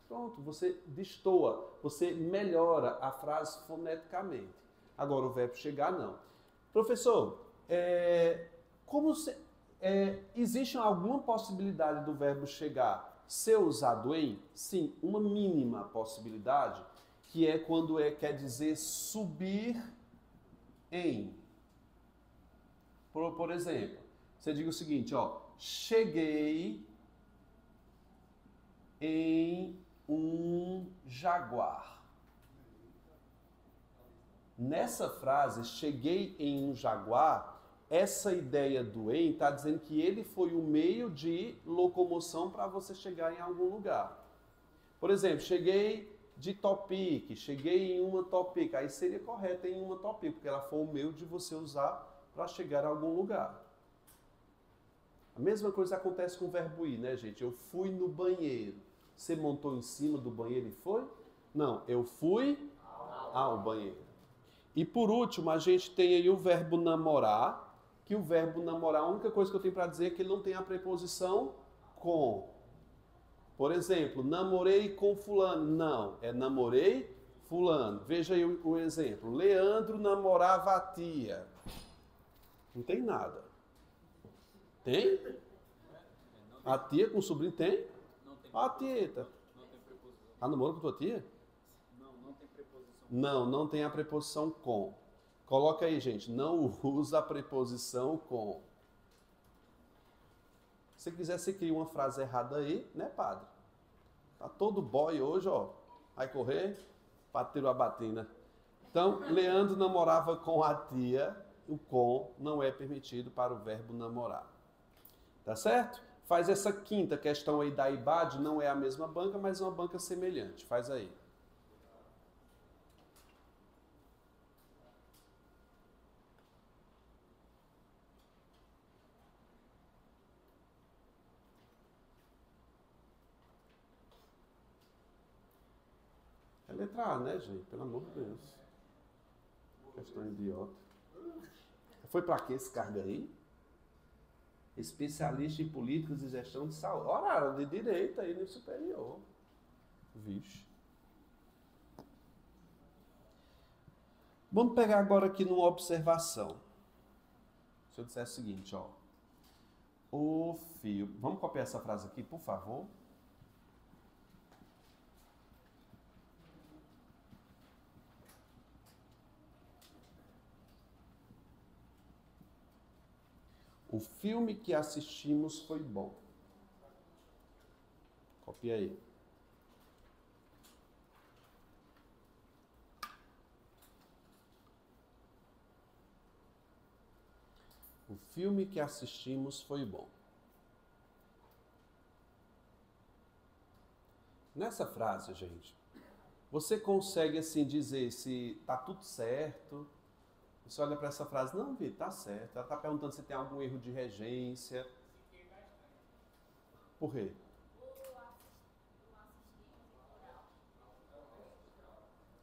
Pronto, você destoa, você melhora a frase foneticamente. Agora o verbo chegar não. Professor, existe alguma possibilidade do verbo chegar ser usado em? Sim, uma mínima possibilidade, que é quando quer dizer subir em. Por exemplo, você diga o seguinte, ó, cheguei em um jaguar. Nessa frase, cheguei em um jaguar, essa ideia do em está dizendo que ele foi o meio de locomoção para você chegar em algum lugar. Por exemplo, cheguei de Topic, cheguei em uma Topic, aí seria correto em uma Topic, porque ela foi o meio de você usar para chegar a algum lugar. A mesma coisa acontece com o verbo ir, né, gente? Eu fui no banheiro. Você montou em cima do banheiro e foi? Não, eu fui ao banheiro. E por último, a gente tem aí o verbo namorar, que o verbo namorar, a única coisa que eu tenho para dizer é que ele não tem a preposição com. Por exemplo, namorei com fulano. Não, é namorei fulano. Veja aí o exemplo. Leandro namorava a tia. Não tem nada. Tem? A tia com o sobrinho tem? A tieta. Não tem preposição. Ah, namoro com tua tia? Não tem preposição. Não tem a preposição com. Coloca aí, gente. Não usa a preposição com. Se quiser, você cria uma frase errada aí, né, padre? Tá todo boy hoje, ó. Vai correr, bateu a batina. Então, Leandro namorava com a tia. O com não é permitido para o verbo namorar. Tá certo? Faz essa quinta questão aí da IBAD, não é a mesma banca, mas é uma banca semelhante. Faz aí. É letra A, né, gente? Pelo amor de Deus. Questão idiota. Foi para que esse cargo aí? Especialista em políticas e gestão de saúde. Ora, de direito aí no superior. Vixe. Vamos pegar agora aqui numa observação. Se eu disser o seguinte, ó. O fio. Vamos copiar essa frase aqui, por favor. O filme que assistimos foi bom. Copia aí. O filme que assistimos foi bom. Nessa frase, gente, você consegue assim dizer se tá tudo certo? Você olha para essa frase, não, Vitor, tá certo. Ela está perguntando se tem algum erro de regência. Por quê?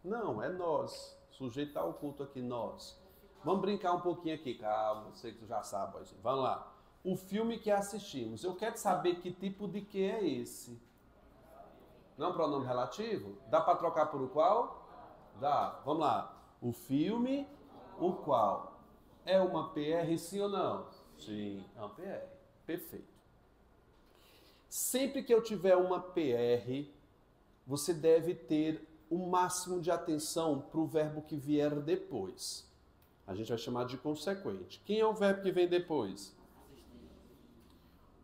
Não, é nós. O sujeito está oculto aqui, nós. Vamos brincar um pouquinho aqui, calma, sei que tu já sabe. Vamos lá. O filme que assistimos. Eu quero saber que tipo de que é esse. Não é um pronome relativo? Dá para trocar por o qual? Dá. Vamos lá. O filme... O qual é uma PR, sim ou não? Sim, é uma PR. Perfeito. Sempre que eu tiver uma PR, você deve ter o máximo de atenção para o verbo que vier depois. A gente vai chamar de consequente. Quem é o verbo que vem depois?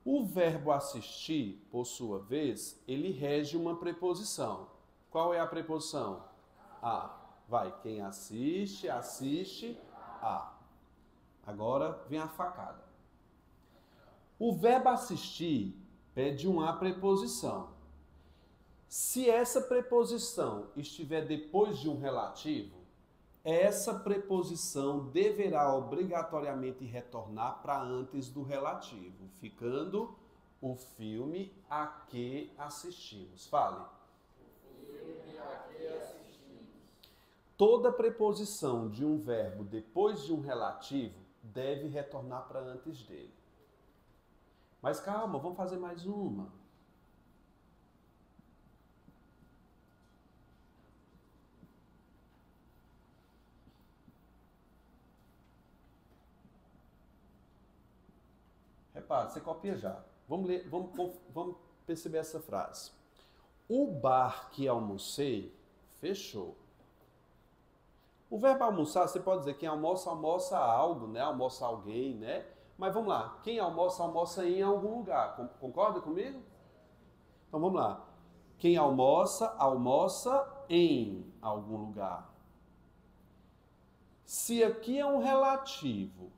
O verbo assistir, por sua vez, ele rege uma preposição. Qual é a preposição? A. Vai, quem assiste, assiste a. Agora vem a facada. O verbo assistir pede uma preposição. Se essa preposição estiver depois de um relativo, essa preposição deverá obrigatoriamente retornar para antes do relativo, ficando o filme a que assistimos. Fale. O filme a que assistimos. Toda preposição de um verbo depois de um relativo deve retornar para antes dele. Mas calma, vamos fazer mais uma. Repare, você copia já. Vamos ler, vamos perceber essa frase. O bar que almocei fechou. O verbo almoçar, você pode dizer quem almoça, almoça algo, né? Almoça alguém, né? Mas vamos lá. Quem almoça, almoça em algum lugar. Concorda comigo? Então vamos lá. Quem almoça, almoça em algum lugar. Se aqui é um relativo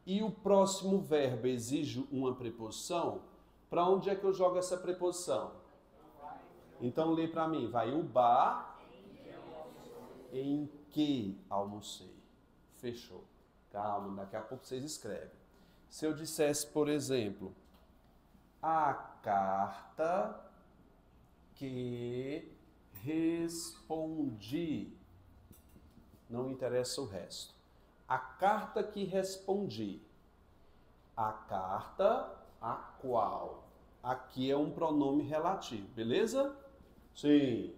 e o próximo verbo exige uma preposição, para onde é que eu jogo essa preposição? Então lê para mim. Vai o bar em que almocei. Fechou. Calma, daqui a pouco vocês escrevem. Se eu dissesse, por exemplo, a carta que respondi. Não interessa o resto. A carta que respondi. A carta a qual. Aqui é um pronome relativo, beleza? Sim.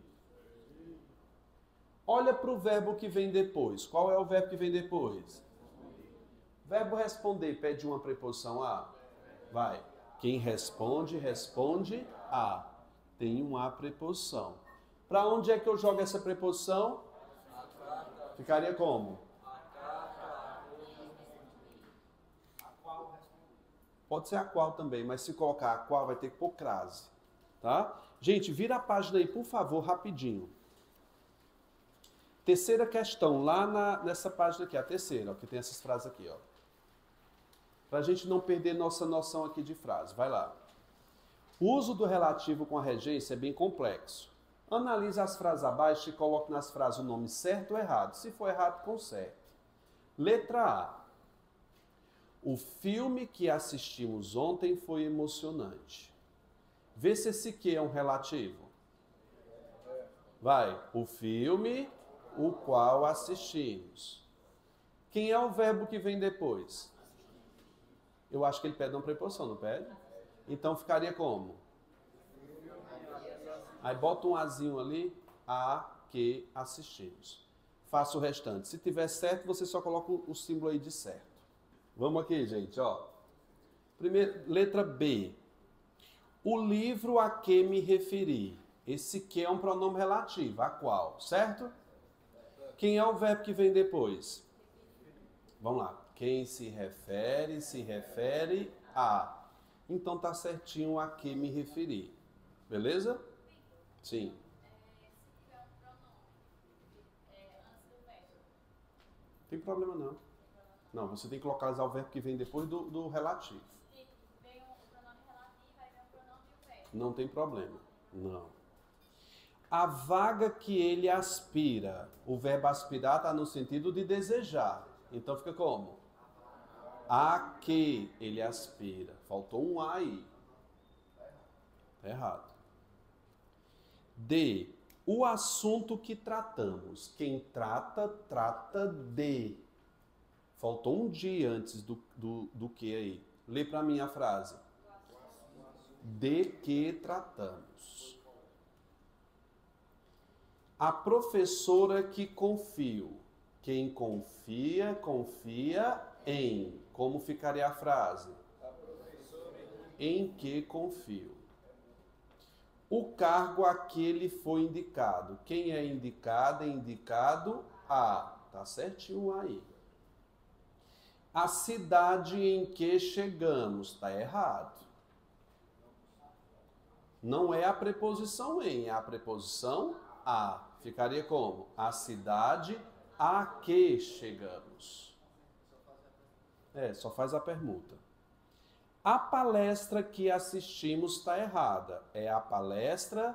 Olha para o verbo que vem depois. Qual é o verbo que vem depois? Verbo responder pede uma preposição a? Vai. Quem responde, responde a. Tem uma preposição. Para onde é que eu jogo essa preposição? Ficaria como? Pode ser a qual também, mas se colocar a qual vai ter que pôr crase. Tá? Gente, vira a página aí, por favor, rapidinho. Terceira questão, lá nessa página aqui, a terceira, ó, que tem essas frases aqui, ó. Para a gente não perder nossa noção aqui de frase. Vai lá. O uso do relativo com a regência é bem complexo. Analise as frases abaixo e coloque nas frases o nome certo ou errado. Se for errado, conserte. Letra A. O filme que assistimos ontem foi emocionante. Vê se esse que é um relativo. Vai. O filme, o qual assistimos. Quem é o verbo que vem depois? Eu acho que ele pede uma preposição, não pede? Então ficaria como? Aí bota um azinho ali, a que assistimos. Faça o restante. Se tiver certo, você só coloca o símbolo aí de certo. Vamos aqui, gente, ó. Primeiro, letra B. O livro a que me referi. Esse que é um pronome relativo, a qual, certo? Quem é o verbo que vem depois? Vamos lá. Quem se refere a. Então tá certinho a que me referi. Beleza? Sim. Se tiver um pronome antes do verbo. Não tem problema não. Não, você tem que localizar o verbo que vem depois do relativo. Se vem o pronome relativo, aí vem o pronome e o verbo. Não tem problema. Não. A vaga que ele aspira. O verbo aspirar está no sentido de desejar. Então fica como? A que ele aspira. Faltou um A aí. Tá errado. D. O assunto que tratamos. Quem trata, trata de. Faltou um de antes do que aí. Lê para mim a frase. De que tratamos. A professora que confio. Quem confia, confia em. Como ficaria a frase? Em que confio. O cargo a que ele foi indicado. Quem é indicado é indicado a. Tá certinho aí. A cidade em que chegamos. Tá errado. Não é a preposição em, é a preposição a. Ficaria como? A cidade a que chegamos. Só faz a permuta. A palestra que assistimos está errada. É a palestra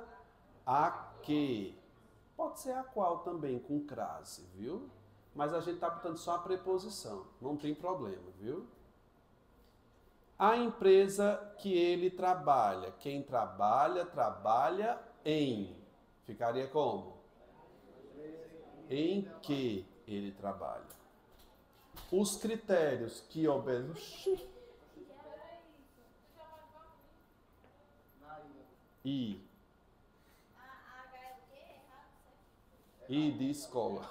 a que. Pode ser a qual também, com crase, viu? Mas a gente está botando só a preposição. Não tem problema, viu? A empresa que ele trabalha. Quem trabalha, trabalha em. Ficaria como? Em que ele trabalha. Os critérios que obedecem. I. A H é o quê? Errado? I de escola.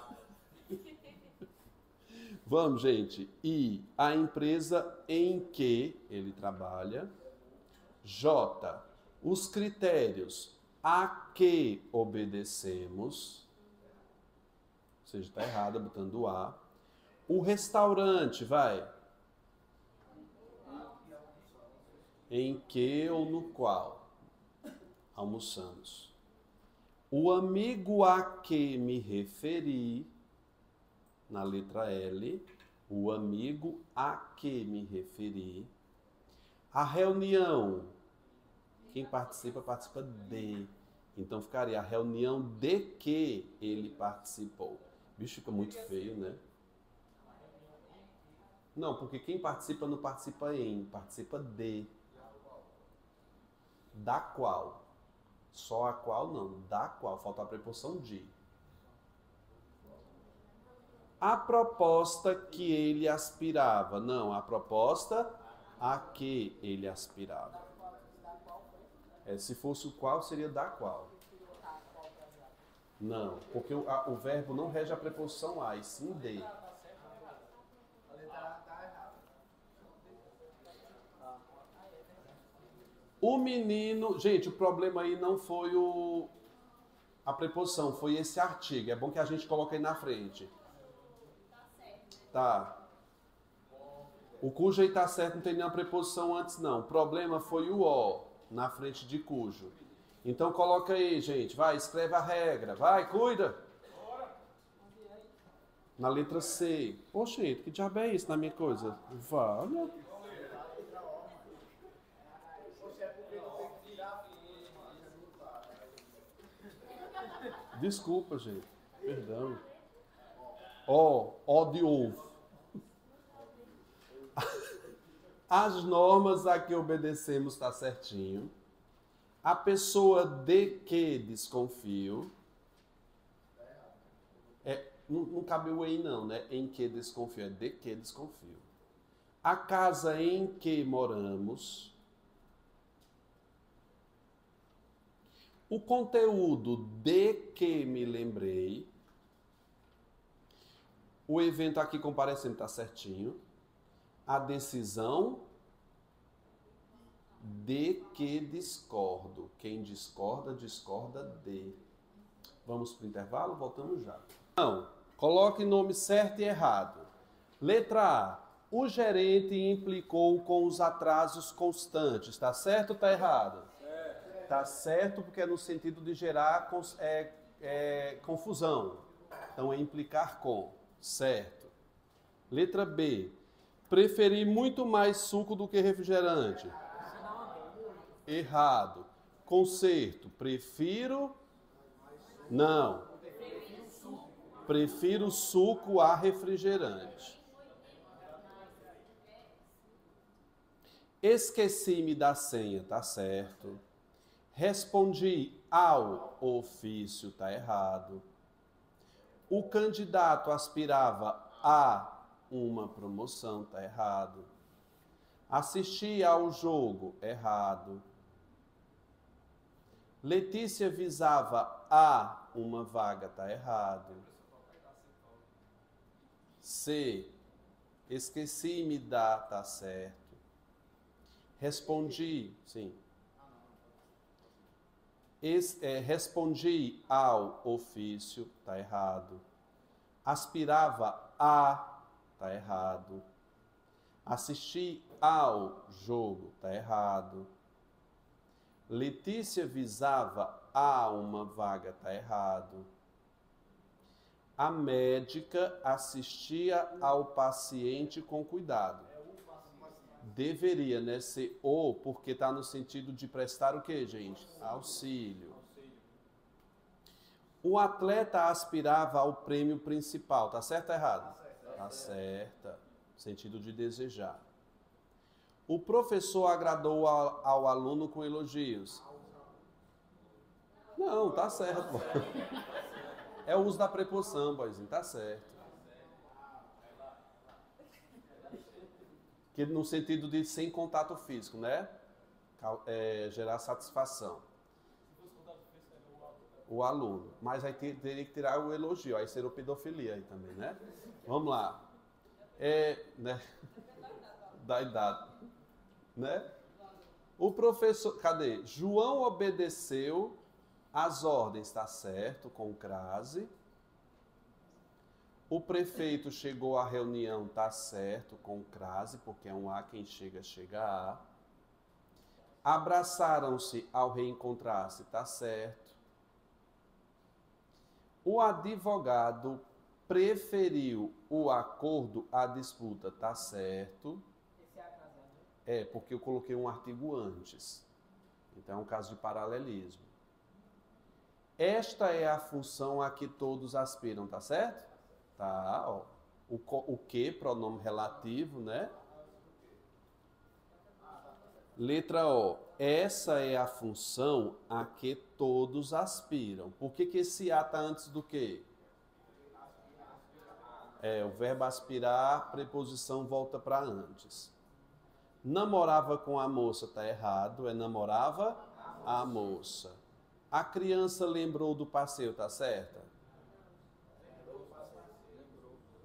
Vamos, gente. I. A empresa em que ele trabalha. J. Os critérios a que obedecemos. Ou seja, está errada, botando A. O restaurante, vai. Em que ou no qual almoçamos. O amigo a que me referi, na letra L, o amigo a que me referi. A reunião, quem participa, participa de. Então ficaria a reunião de que ele participou. Bicho, fica muito feio, né? Não, porque quem participa não participa em, participa de. Da qual. Só a qual não, da qual. Falta a preposição de. A proposta que ele aspirava. Não, a proposta a que ele aspirava. Se fosse o qual, seria da qual. Não, porque o verbo não rege a preposição a, e sim de. O menino... Gente, o problema aí não foi a preposição, foi esse artigo. É bom que a gente coloque aí na frente. Tá. O cujo aí tá certo, não tem nenhuma preposição antes, não. O problema foi o o na frente de cujo. Então coloca aí, gente. Vai, escreve a regra. Vai, cuida. Na letra C. Poxa, gente, que diabo é isso na minha coisa? Valha. Desculpa, gente. Perdão. Ó de ovo. As normas a que obedecemos está certinho. A pessoa de que desconfio. Não cabe o em não, né? Em que desconfio. É de que desconfio. A casa em que moramos. O conteúdo de que me lembrei. O evento aqui comparecendo está certinho. A decisão de que discordo. Quem discorda, discorda de. Vamos para o intervalo? Voltamos já. Não, coloque nome certo e errado. Letra A. O gerente implicou com os atrasos constantes. Está certo ou está errado? Está certo porque é no sentido de gerar confusão. Então é implicar com. Certo. Letra B. Preferi muito mais suco do que refrigerante. Errado. Conserto. Prefiro... Não. Prefiro suco a refrigerante. Esqueci-me da senha. Tá certo. Respondi ao ofício. Tá errado. O candidato aspirava a uma promoção, tá errado. Assistir ao jogo, errado. Letícia visava a uma vaga, tá errado. C. Esqueci-me da, tá certo. Respondi, sim. Respondi ao ofício, tá errado. Aspirava a, tá errado. Assistir ao jogo, tá errado. Letícia visava a uma vaga, tá errado. A médica assistia ao paciente com cuidado. Deveria, né, ser o, porque tá no sentido de prestar o quê, gente? Auxílio. O atleta aspirava ao prêmio principal, tá certo ou errado? Tá certa. Sentido de desejar. O professor agradou ao aluno com elogios. Não, tá certo. É o uso da preposição, boizinho, tá certo. Que no sentido de sem contato físico, né? Gerar satisfação. O aluno. Mas aí teria que tirar o elogio, aí seria pedofilia aí também, né? Vamos lá. Né? Da idade. Né? O professor... Cadê? João obedeceu às ordens, tá certo? Com crase. O prefeito chegou à reunião, tá certo? Com crase, porque é um A, quem chega, chega a. Abraçaram-se ao reencontrar-se, tá certo. O advogado preferiu o acordo à disputa, tá certo. Esse é a casa, né? É, porque eu coloquei um artigo antes. Então é um caso de paralelismo. Esta é a função a que todos aspiram, tá certo? Tá, ó. O que, pronome relativo, né? Letra O. Essa é a função a que todos aspiram. Por que esse A está antes do quê? É, o verbo aspirar, preposição volta para antes. Namorava com a moça, tá errado. É namorava a moça. A criança lembrou do passeio, tá certa?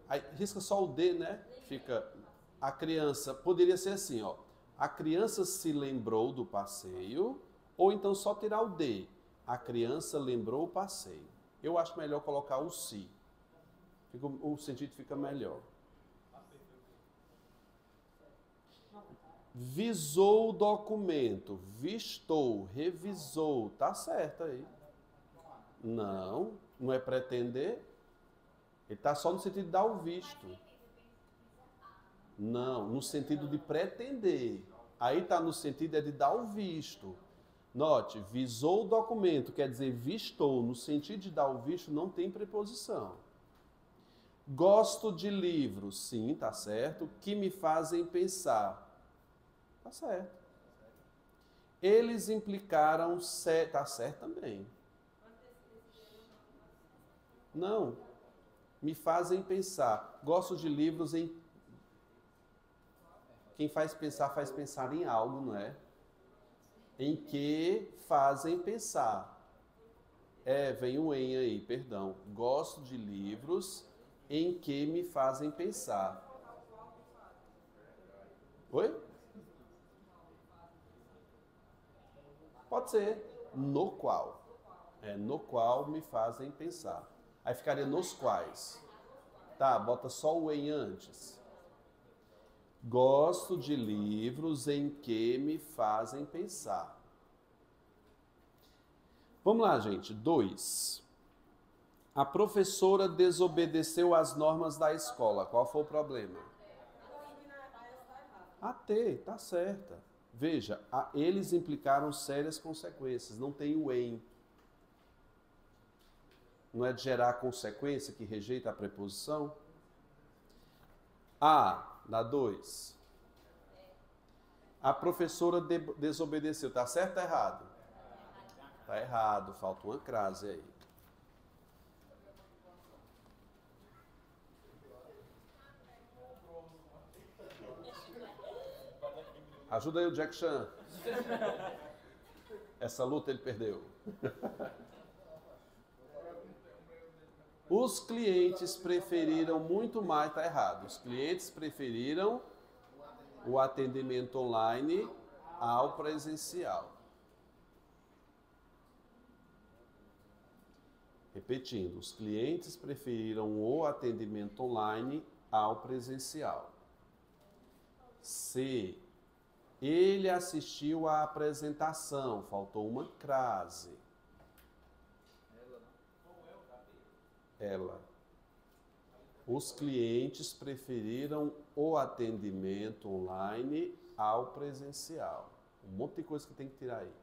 Aí risca só o D, né? Fica a criança, poderia ser assim, ó. A criança se lembrou do passeio, ou então só tirar o D. A criança lembrou o passeio. Eu acho melhor colocar o se. O sentido fica melhor. Visou o documento, vistou, revisou, tá certo aí. Não, não é pretender. Ele está só no sentido de dar o visto. Não, no sentido de pretender. Aí está no sentido de dar o visto. Note, visou o documento, quer dizer, vistou. No sentido de dar o visto, não tem preposição. Gosto de livros, sim, tá certo. Que me fazem pensar. Tá certo. Eles implicaram, tá certo também. Não, me fazem pensar. Gosto de livros em... Quem faz pensar em algo, não é? Em que fazem pensar. É, vem o em aí, perdão. Gosto de livros em que me fazem pensar. Oi? Pode ser. No qual. É, no qual me fazem pensar. Aí ficaria nos quais. Tá, bota só o em antes. Gosto de livros em que me fazem pensar. Vamos lá, gente. 2. A professora desobedeceu às normas da escola. Qual foi o problema? A T, tá certa. Veja, eles implicaram sérias consequências. Não tem o em. Não é de gerar consequência que rejeita a preposição? A, na 2. A professora desobedeceu. Tá certo ou tá errado? Tá errado. Falta uma crase aí. Ajuda aí o Jack Chan. Essa luta ele perdeu. Os clientes preferiram muito mais, tá errado. Os clientes preferiram o atendimento online ao presencial. Repetindo, os clientes preferiram o atendimento online ao presencial. C. Ele assistiu à apresentação, faltou uma crase. Ela. Os clientes preferiram o atendimento online ao presencial. Um monte de coisa que tem que tirar aí.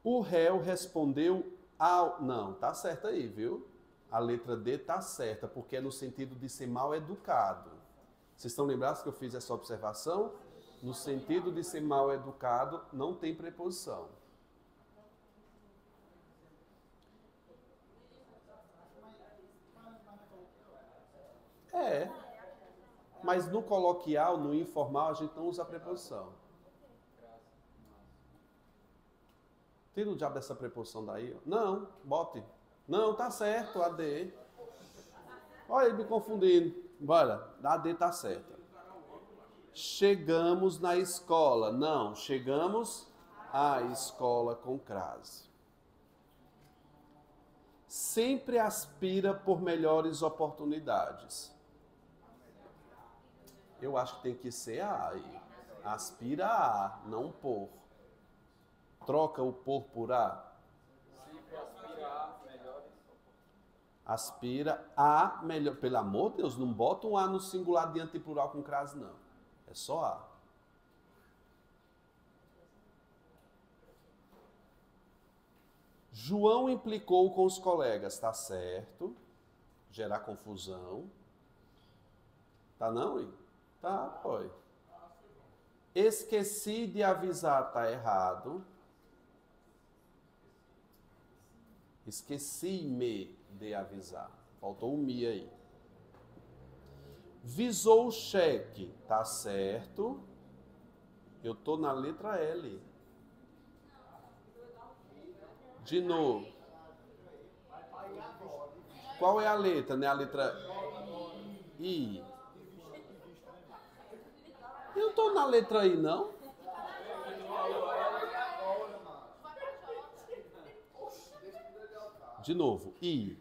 O réu respondeu ao... Não, tá certo aí, viu? A letra D tá certa, porque é no sentido de ser mal educado. Vocês estão lembrados que eu fiz essa observação? No sentido de ser mal educado, não tem preposição. É, mas no coloquial, no informal, a gente não usa a preposição. Tira o diabo dessa preposição daí. Não, bote. Não, tá certo, AD. Olha ele me confundindo. Bora, a AD tá certa. Chegamos na escola. Não, chegamos à escola com crase. Sempre aspira por melhores oportunidades. Eu acho que tem que ser a aí. Aspira a, não por. Troca o por a. Se aspirar melhores. Aspira a melhor. Pelo amor de Deus, não bota um a no singular de antiplural com crase, não. É só a. João implicou com os colegas, tá certo? Gerar confusão. Tá não, hein? Tá, foi. Esqueci de avisar, tá errado. Esqueci-me de avisar. Faltou o me aí. Visou o cheque, tá certo? Eu tô na letra L. De novo. Qual é a letra? Não é a letra I? Eu não tô na letra I, não? De novo. I.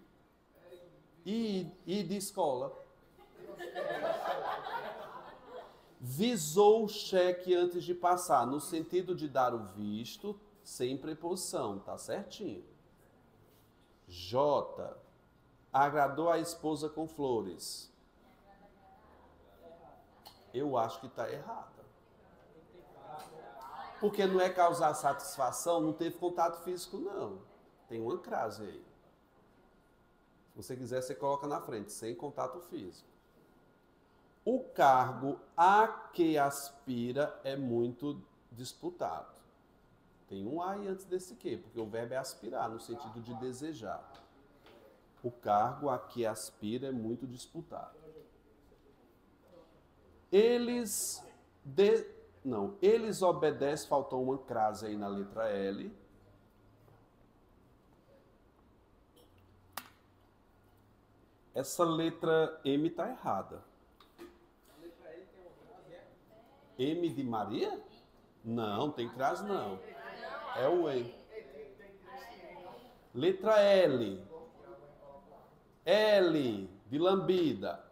I de escola. Visou o cheque antes de passar, no sentido de dar o visto, sem preposição, tá certinho. J. Agradou a esposa com flores. Eu acho que está errada. Porque não é causar satisfação, não teve contato físico, não. Tem uma crase aí. Se você quiser, você coloca na frente, sem contato físico. O cargo a que aspira é muito disputado. Tem um A aí antes desse que, porque o verbo é aspirar, no sentido de desejar. O cargo a que aspira é muito disputado. Eles obedecem, faltou uma crase aí na letra L. Essa letra M está errada. M de Maria? Não, tem crase não. É o E. Letra L. L de lambida.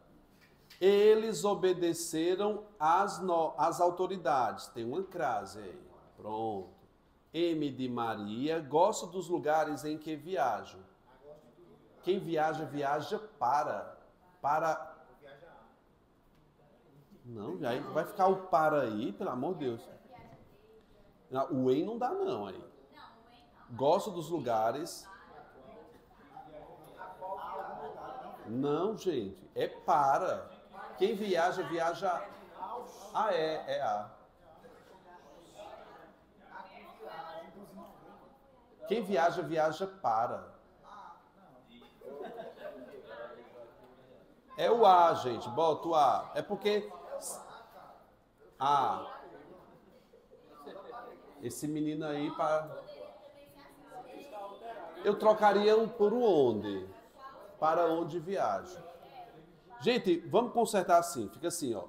Eles obedeceram às autoridades. Tem uma crase aí. Pronto. M de Maria. Gosto dos lugares em que viajo. Quem viaja, viaja para. Não, aí vai ficar o para aí, pelo amor de Deus. Não, o em não dá não aí. Gosto dos lugares. Não, gente. É para. Quem viaja, viaja. Ah, é a. Quem viaja, viaja para. É o A, gente. Bota o A. É porque... A. Esse menino aí, eu trocaria um por onde? Para onde viajo. Gente, vamos consertar assim. Fica assim, ó.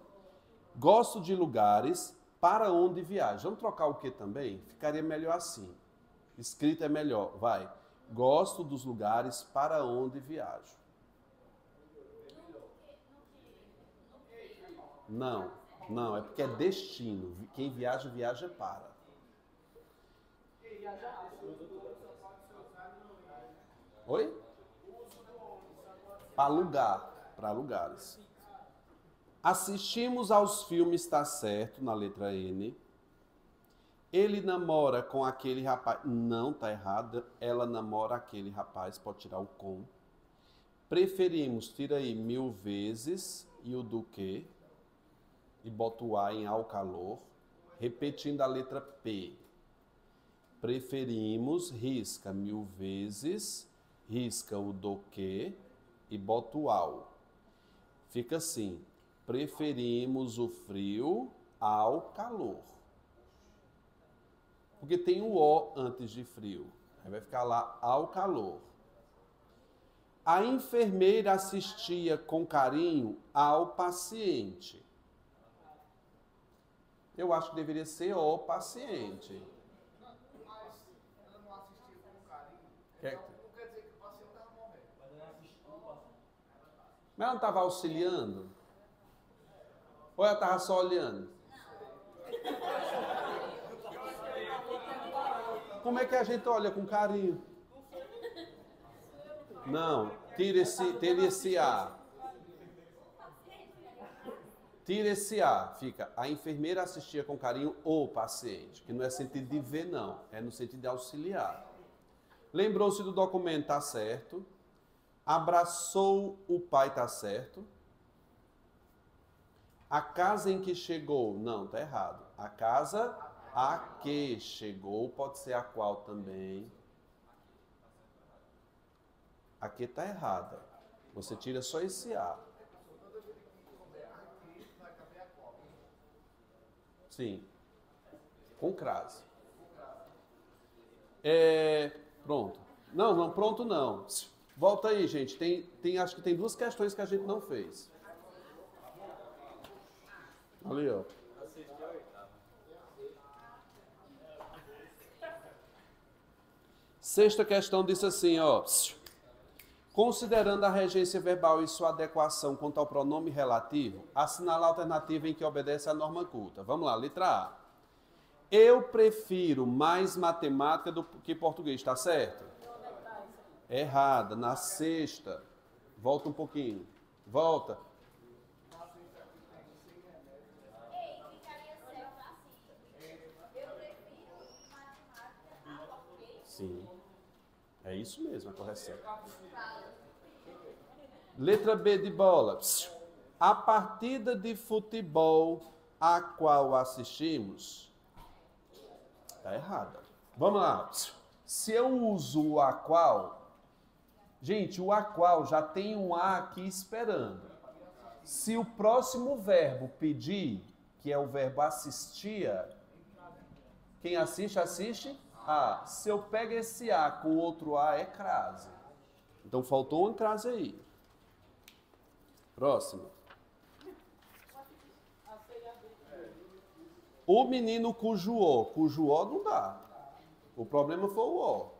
Gosto de lugares para onde viajo. Vamos trocar o que também? Ficaria melhor assim. Escrito é melhor. Vai. Gosto dos lugares para onde viajo. Não, é porque é destino. Quem viaja, viaja para. Oi? Para lugares. Assistimos aos filmes, tá certo, na letra N. Ele namora com aquele rapaz. Não, tá errado. Ela namora aquele rapaz, pode tirar o com. Preferimos, tira aí 1000 vezes e o do que. E bota o A em ao calor, repetindo a letra P. Preferimos, risca 1000 vezes, risca o do que e bota o ao. Fica assim, preferimos o frio ao calor. Porque tem o O antes de frio. Aí vai ficar lá ao calor. A enfermeira assistia com carinho ao paciente. Eu acho que deveria ser o paciente. Mas ela não assistia com carinho. Quer- Não quer dizer que o paciente estava morrendo. Mas ela não estava auxiliando? Ou ela estava só olhando? Como é que a gente olha com carinho? Não, tira esse A. Tira esse A. Fica, a enfermeira assistia com carinho o paciente, que não é sentido de ver, não. É no sentido de auxiliar. Lembrou-se do documento, tá certo. Abraçou o pai, tá certo. A casa em que chegou, não, tá errado. A casa a que chegou, pode ser a qual também. A que tá errada. Você tira só esse A. Sim. Com crase. Pronto. Não, pronto não. Volta aí, gente. Acho que tem duas questões que a gente não fez. Ali, ó. Sexta questão diz assim, ó. Considerando a regência verbal e sua adequação quanto ao pronome relativo, assinala a alternativa em que obedece à norma culta. Vamos lá, letra A. Eu prefiro mais matemática do que português, tá certo? Errada, na sexta. Volta um pouquinho. Volta. Ei, ficaria certo assim. Eu prefiro matemática ao português. Sim. É isso mesmo, a correção. Letra B de bola. A partida de futebol a qual assistimos está errada. Vamos lá. Se eu uso o a qual, gente, o a qual já tem um a aqui esperando. Se o próximo verbo pedir, que é o verbo assistia, quem assiste, assiste a. Se eu pego esse a com outro a, é crase. Então faltou uma crase aí. Próximo. O menino cujo o não dá. O problema foi o o.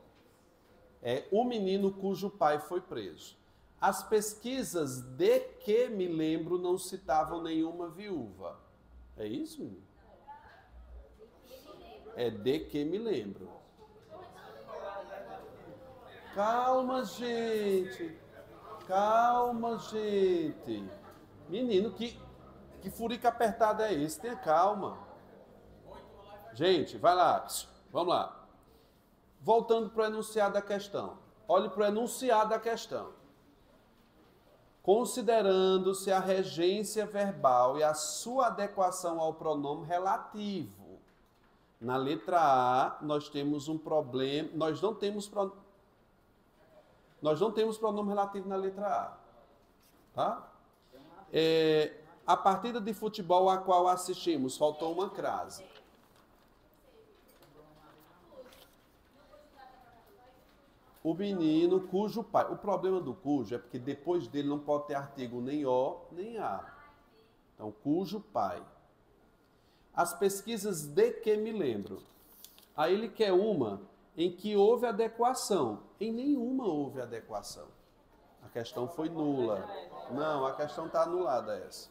É o menino cujo pai foi preso. As pesquisas de que me lembro não citavam nenhuma viúva. É isso, menino? É de que me lembro. Calma, gente. Calma, gente. Menino, que furica apertada é esse? Tenha calma. Gente, vai lá. Vamos lá. Voltando para o enunciado da questão. Olhe para o enunciado da questão. Considerando-se a regência verbal e a sua adequação ao pronome relativo. Na letra A, nós temos um problema. Nós não temos pronome relativo na letra A. Tá? A partida de futebol a qual assistimos, faltou uma crase. O menino cujo pai. O problema do cujo é porque depois dele não pode ter artigo nem o, nem a. Então, cujo pai. As pesquisas de que me lembro. Aí ele quer uma em que houve adequação. Em nenhuma houve adequação. A questão foi nula. Não, a questão está anulada essa.